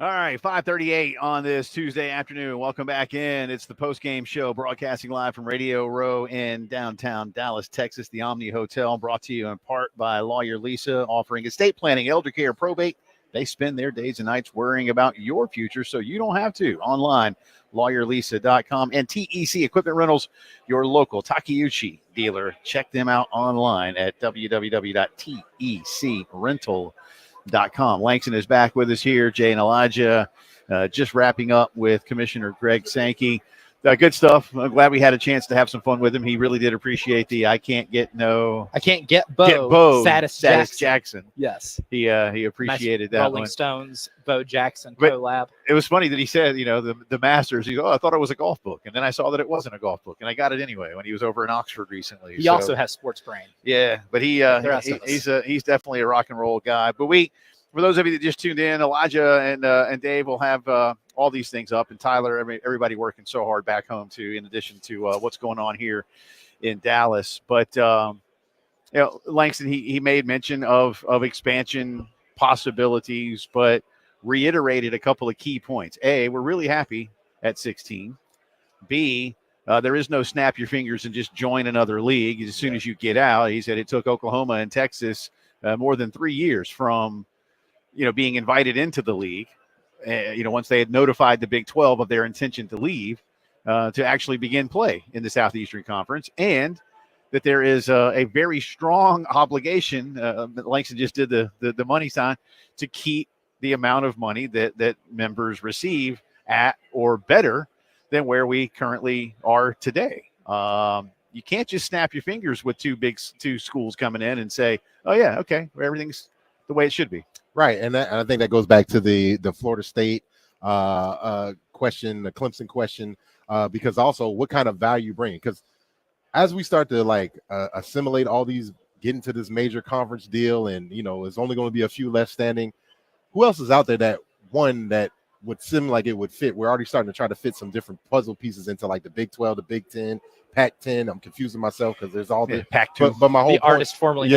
All right, 5:38 on this Tuesday afternoon. Welcome back in. It's the Postgame Show, broadcasting live from Radio Row in downtown Dallas, Texas, the Omni Hotel, brought to you in part by Lawyer Lisa, offering estate planning, elder care, probate. They spend their days and nights worrying about your future, so you don't have to. Online, lawyerlisa.com, and TEC Equipment Rentals, your local Takeuchi dealer. Check them out online at www.tecrental.com. Langston is back with us here. Jay and Elijah just wrapping up with Commissioner Greg Sankey. Good stuff. I'm glad we had a chance to have some fun with him. He really did appreciate the I can't get Bo Satis Jackson. Yes. He appreciated nice that Rolling one. Stones, Bo Jackson But collab. It was funny that he said, the Masters, I thought it was a golf book. And then I saw that it wasn't a golf book. And I got it anyway when he was over in Oxford recently. He also has sports brain. Yeah, but he's definitely a rock and roll guy. But for those of you that just tuned in, Elijah and Dave will have all these things up, and Tyler, everybody working so hard back home too, in addition to what's going on here in Dallas. But Langston, he made mention of expansion possibilities, but reiterated a couple of key points. A, we're really happy at 16. B, there is no snap your fingers and just join another league as soon as you get out. He said it took Oklahoma and Texas more than 3 years from being invited into the league, once they had notified the Big 12 of their intention to leave, to actually begin play in the Southeastern Conference, and that there is a very strong obligation. Langston just did the money sign to keep the amount of money that members receive at or better than where we currently are today. You can't just snap your fingers with two schools coming in and say, oh yeah, okay, everything's the way it should be. Right, and I think that goes back to the Florida State question, the Clemson question, because also what kind of value you bring. Because as we start to assimilate all these, get into this major conference deal, and it's only going to be a few left standing. Who else is out there that would seem like it would fit? We're already starting to try to fit some different puzzle pieces into like the Big 12, the Big 10. Pac-10. I'm confusing myself because there's all the Pac-2. But my whole the artist formerly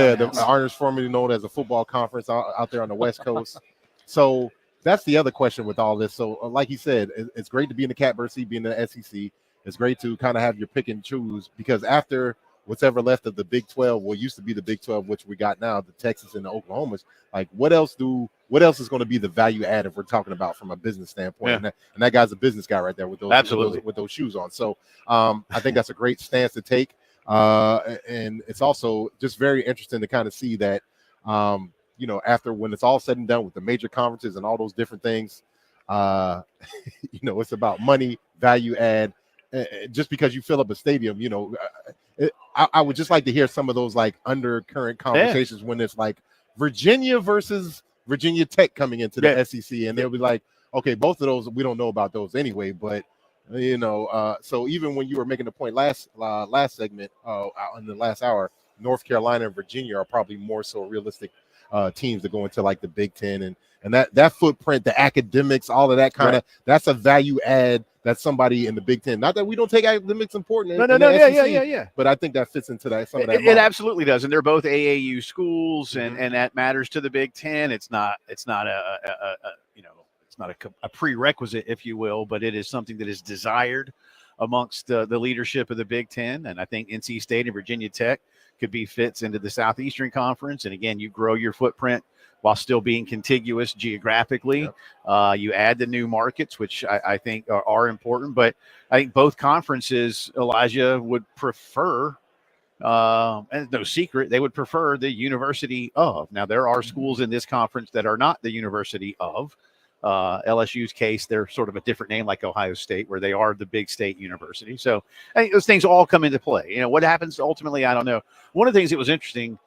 known as a football conference out there on the West Coast. So that's the other question with all this. So like he said, it's great to be in the catbird seat, being in the SEC. It's great to kind of have your pick and choose, because after what's ever left of the Big 12, what used to be the Big 12, which we got now, the Texas and the Oklahomas, like what else is going to be the value add if we're talking about from a business standpoint? Yeah. And that guy's a business guy right there with those Absolutely. with those shoes on. So I think that's a great stance to take. And it's also just very interesting to kind of see that, after when it's all said and done with the major conferences and all those different things, it's about money, value add. Just because you fill up a stadium, I would just like to hear some of those like undercurrent conversations when it's like Virginia versus Virginia Tech coming into the SEC, and they'll be like, okay, both of those, we don't know about those anyway, but so even when you were making the point last segment in the last hour, North Carolina and Virginia are probably more so realistic teams to go into like the Big 10, and that footprint, the academics, all of that kind of, that's a value add. That's somebody in the Big 10. Not that we don't take academics important. Yeah. But I think that fits into that. Some of that. It absolutely does, and they're both AAU schools, and that matters to the Big 10. It's not a prerequisite, if you will, but it is something that is desired amongst the leadership of the Big 10. And I think NC State and Virginia Tech could be fits into the Southeastern Conference. And again, you grow your footprint while still being contiguous geographically. Yep. You add the new markets, which I think are important. But I think both conferences, Elijah, would prefer, and no secret, they would prefer the University of. Now, there are schools in this conference that are not the University of. LSU's case, they're sort of a different name, like Ohio State, where they are the big state university. So I think those things all come into play. What happens ultimately, I don't know. One of the things that was interesting,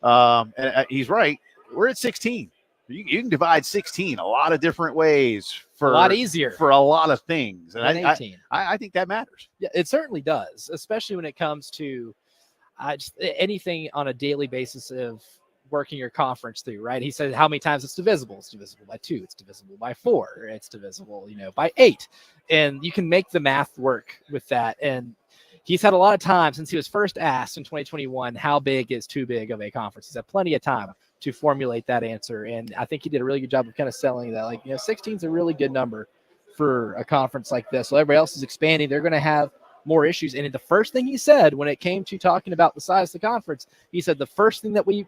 and he's right, we're at 16. You can divide 16 a lot of different ways, for a lot easier for a lot of things. And than 18. I think that matters. Yeah, it certainly does, especially when it comes to just anything on a daily basis of working your conference through, right? He said how many times it's divisible. It's divisible by 2. It's divisible by 4. It's divisible, by 8. And you can make the math work with that. And he's had a lot of time since he was first asked in 2021, how big is too big of a conference? He's had plenty of time. to formulate that answer. And I think he did a really good job of kind of selling that. Like, 16 is a really good number for a conference like this. So everybody else is expanding. They're going to have more issues. And the first thing he said when it came to talking about the size of the conference, he said the first thing that we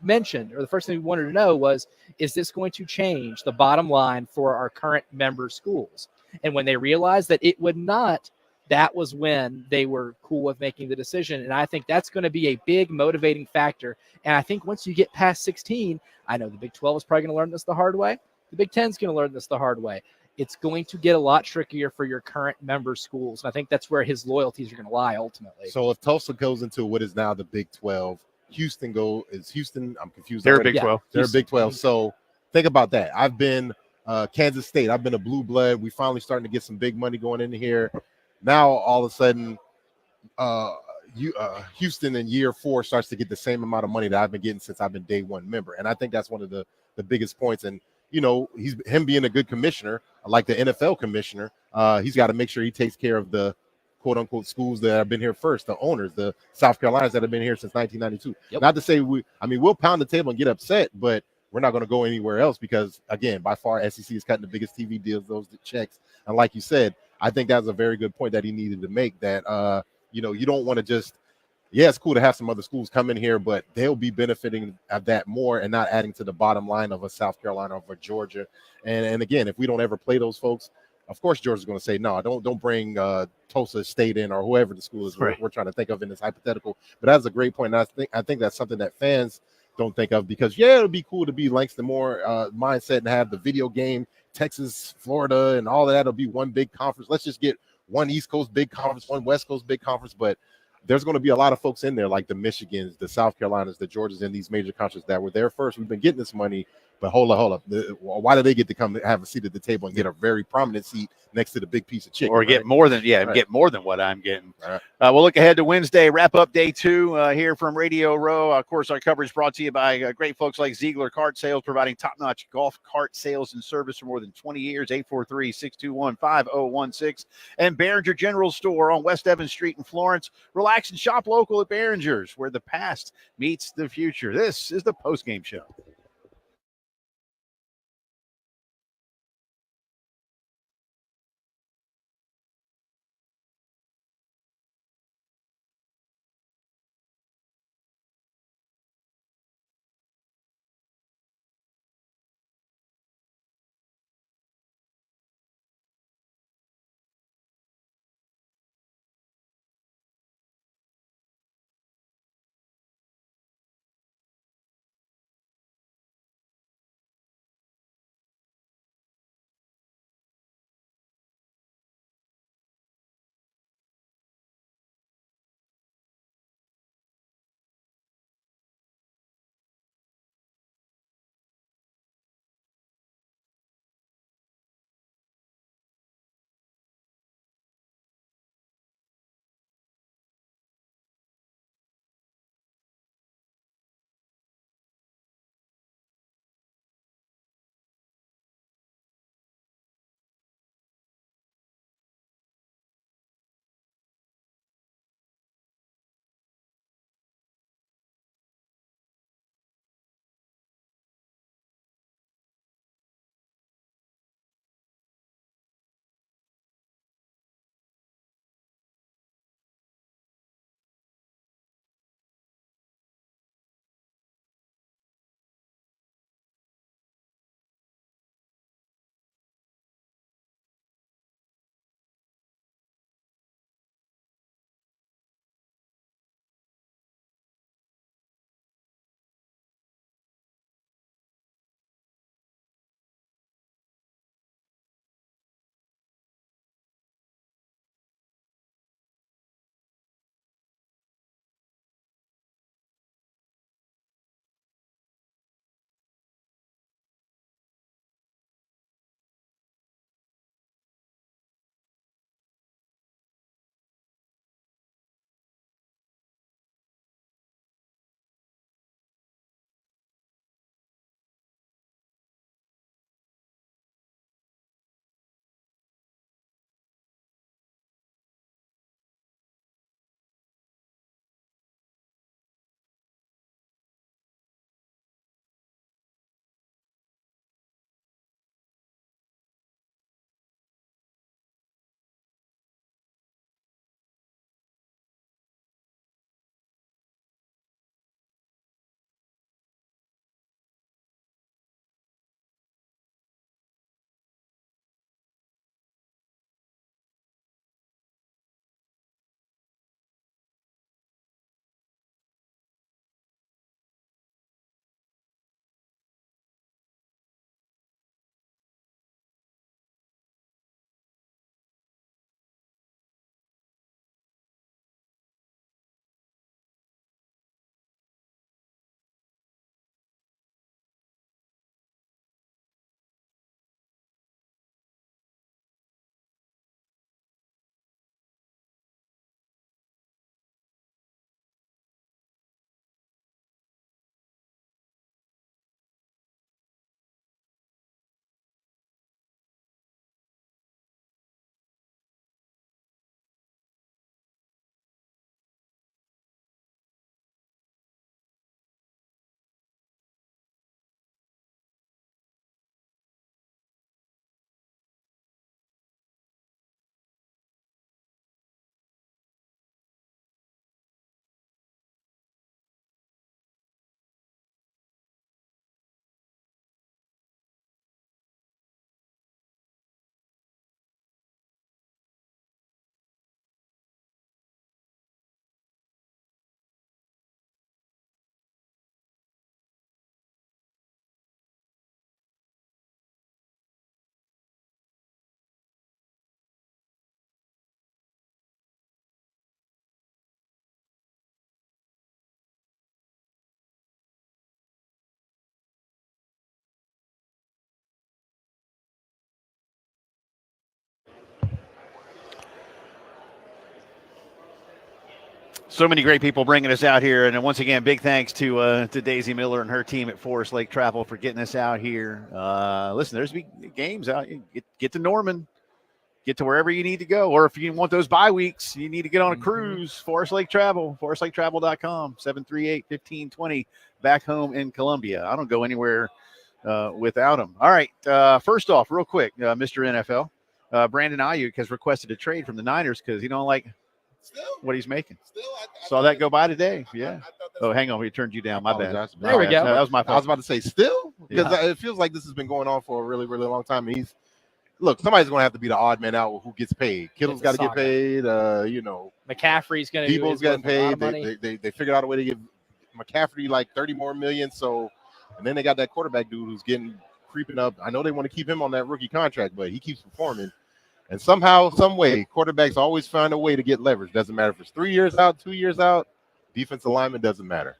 mentioned, or the first thing we wanted to know was, is this going to change the bottom line for our current member schools? And when they realized that it would not, that was when they were cool with making the decision. And I think that's going to be a big motivating factor. And I think once you get past 16, I know the Big 12 is probably going to learn this the hard way. The Big 10 is going to learn this the hard way. It's going to get a lot trickier for your current member schools. And I think that's where his loyalties are going to lie ultimately. So if Tulsa goes into what is now the Big 12, Houston I'm confused. They're already. Big 12. They're Big 12. So think about that. I've been Kansas State. I've been a blue blood. We finally starting to get some big money going in here. Now all of a sudden, Houston in year 4 starts to get the same amount of money that I've been getting since I've been day one member. And I think that's one of the biggest points. And him being a good commissioner, like the NFL commissioner, he's got to make sure he takes care of the quote unquote schools that have been here first, the owners, the South Carolinas that have been here since 1992. Yep. Not to say we'll pound the table and get upset, but we're not going to go anywhere else because, again, by far, SEC is cutting the biggest TV deals, those checks. And like you said, I think that's a very good point that he needed to make, that, you don't want to just, it's cool to have some other schools come in here, but they'll be benefiting of that more and not adding to the bottom line of a South Carolina or a Georgia. And again, if we don't ever play those folks, of course, Georgia's going to say, no, don't bring Tulsa State in or whoever the school is we're trying to think of in this hypothetical. But that's a great point. And I think that's something that fans don't think of because, it'll be cool to be Langston Moore mindset and have the video game, Texas, Florida, and all that. It'll be one big conference. Let's just get one East Coast big conference, one West Coast big conference. But there's going to be a lot of folks in there like the Michigans, the South Carolinas, the Georgias, and these major conferences that were there first. We've been getting this money. But hold up. Why do they get to come have a seat at the table and get a very prominent seat next to the big piece of chicken? Or get more than get more than what I'm getting. Right. We'll look ahead to Wednesday, wrap up day 2 here from Radio Row. Of course, our coverage brought to you by great folks like Ziegler Kart Sales, providing top-notch golf cart sales and service for more than 20 years. 843-621-5016. And Behringer General Store on West Evans Street in Florence. Relax and shop local at Behringer's, where the past meets the future. This is the Postgame Show. So many great people bringing us out here, and once again, big thanks to Daisy Miller and her team at Forest Lake Travel for getting us out here. Listen, there's big games out. Get to Norman, get to wherever you need to go, or if you want those bye weeks, you need to get on a cruise. Forest Lake Travel, ForestLakeTravel.com, 738-1520, back home in Columbia. I don't go anywhere without them. All right, first off, real quick, Mr. NFL, Brandon Ayuk has requested a trade from the Niners because he don't like what he's making. Saw that go by today. Yeah. Oh, hang on. We turned you down. My bad. There we go. That was my fault. I was about to say still because Yeah. it feels like this has been going on for a really, really long time. And somebody's going to have to be the odd man out who gets paid. Kittle's got to get paid. McCaffrey's going to. Debo's getting paid. They figured out a way to give McCaffrey like $30 more million. So, and then they got that quarterback dude who's creeping up. I know they want to keep him on that rookie contract, but he keeps performing. And somehow, some way, quarterbacks always find a way to get leverage. Doesn't matter if it's 3 years out, 2 years out. Defensive lineman doesn't matter.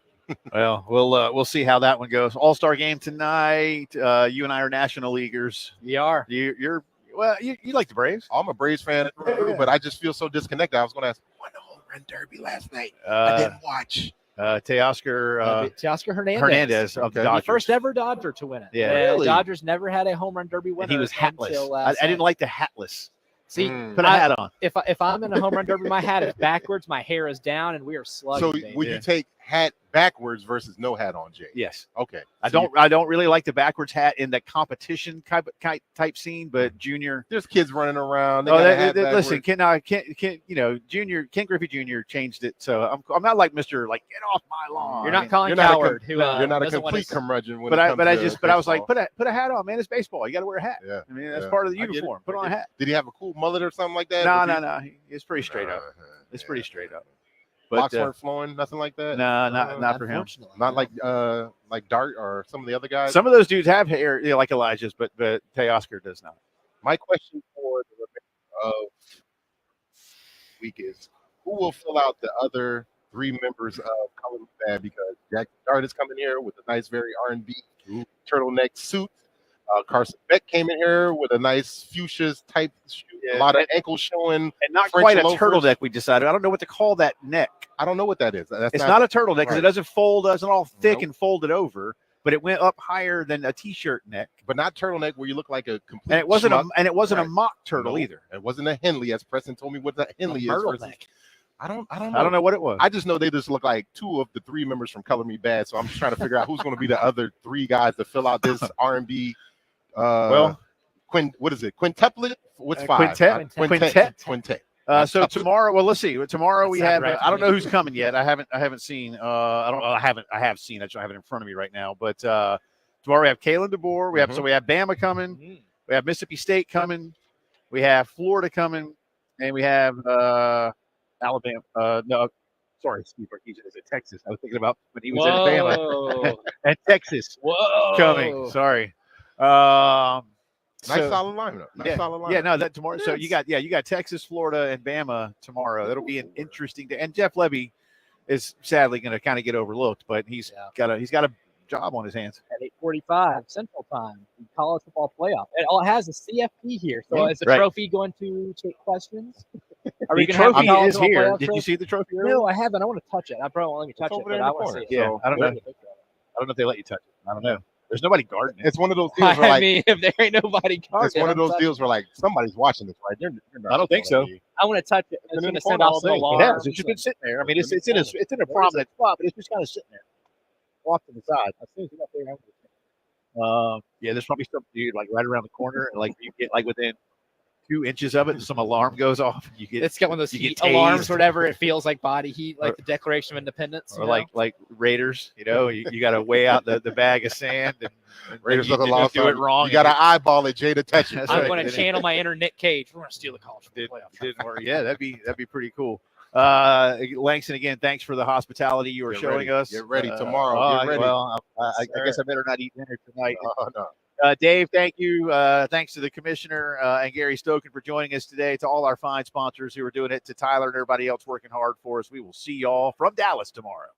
Well, we'll see how that one goes. All-Star game tonight. You and I are National Leaguers. We are. You like the Braves? I'm a Braves fan, but I just feel so disconnected. I was going to ask, won the home run derby last night. I didn't watch. Teoscar Hernandez of the Dodgers. The first ever Dodger to win it. Yeah. Really? Dodgers never had a home run derby winner. And he was hatless. I didn't like the hatless. See, put a hat on. If I'm in a home run derby, my hat is backwards, my hair is down, and we are slugging. So baby. would you take hat backwards versus no hat on, Jay? Yes. Okay. I don't really like the backwards hat in the competition type scene, but Junior. There's kids running around. Listen, Junior Ken Griffey Jr. changed it, so I'm not like Mr. Like get off my lawn. You're not calling Coward. You're not a complete curmudgeon. But I was like, put a hat on, man. It's baseball. You got to wear a hat. Yeah. I mean that's part of the uniform. Put on a hat. Did he have a cool mullet or something like that? No. It's pretty straight up. It's pretty straight up. But locks weren't flowing, nothing like that. No, not for him. Not like Dart or some of the other guys. Some of those dudes have hair like Elijah's, but Teoscar does not. My question for the remainder of the week is, who will fill out the other three members of Color Me Bad? Because Jack Dart is coming here with a nice, very R&B turtleneck suit. Carson Beck came in here with a nice fuchsia type shoe, a lot of ankle showing, and not French quite a loafers. turtleneck. We decided. I don't know what to call that neck. I don't know what that is. It's not a turtleneck because right. it doesn't fold, doesn't all thick and folded over, but it went up higher than a t-shirt neck. But not turtleneck where you look like a complete. And it wasn't schmuck. a mock turtle either. It wasn't a Henley, as Preston told me what the Henley is. Versus, I don't know. I don't know what it was. I just know they just look like two of the three members from Color Me Bad. So I'm just trying to figure out who's going to be the other three guys to fill out this R&B. What is it? Quintuplet? What's five? Quintet. So tomorrow, well, let's see. Tomorrow we have. I don't know who's coming yet. I haven't seen. I have seen. I have it in front of me right now. But tomorrow we have Kalen DeBoer. We have we have Bama coming. We have Mississippi State coming. We have Florida coming, and we have Alabama. No, sorry, Steve Marquez is at Texas. I was thinking about when he was at Bama and Texas. Coming. Sorry. Nice solid lineup. Solid lineup. Yeah, no, that tomorrow. So you got Texas, Florida, and Bama tomorrow. That'll be an interesting day. And Jeff Levy is sadly going to kind of get overlooked, but he's got a job on his hands. At 8:45 Central Time, the college football playoff. It has a CFP here, so is the trophy going to take questions? Are we going to have the trophy is here? Did you see the trophy? No, I haven't. I want to touch it. I probably won't let me touch it, but I want to see it. Yeah, I don't know. I don't know if they let you touch it. I don't know. There's nobody guarding it. It's one of those deals where, I mean, if there ain't nobody guarding it's one of those deals where, like, somebody's watching this, right? They're not I don't think so. I want to touch it. It's going to send off some alarms. It's just been sitting there. I mean, it's in a prominent spot, but it's just kind of sitting there, off to the side. As soon as you get up there, yeah, there's probably some dude like right around the corner, and like you get like within 2 inches of it, and some alarm goes off. You get it's got one of those heat alarms, or whatever. It feels like body heat, like the Declaration of Independence, or like Raiders. You know, you got to weigh out the bag of sand. And Raiders you do it wrong. You got to eyeball it, Jay, to touch it. I'm going to channel my inner Nick Cage. We're going to steal the college playoff. Didn't work. Yeah, that'd be pretty cool. Langston, again, thanks for the hospitality you were showing us. Get ready tomorrow. Get ready. Well, I guess I better not eat dinner tonight. No. Dave, thank you. Thanks to the commissioner and Gary Stokan for joining us today. To all our fine sponsors who are doing it, to Tyler and everybody else working hard for us. We will see y'all from Dallas tomorrow.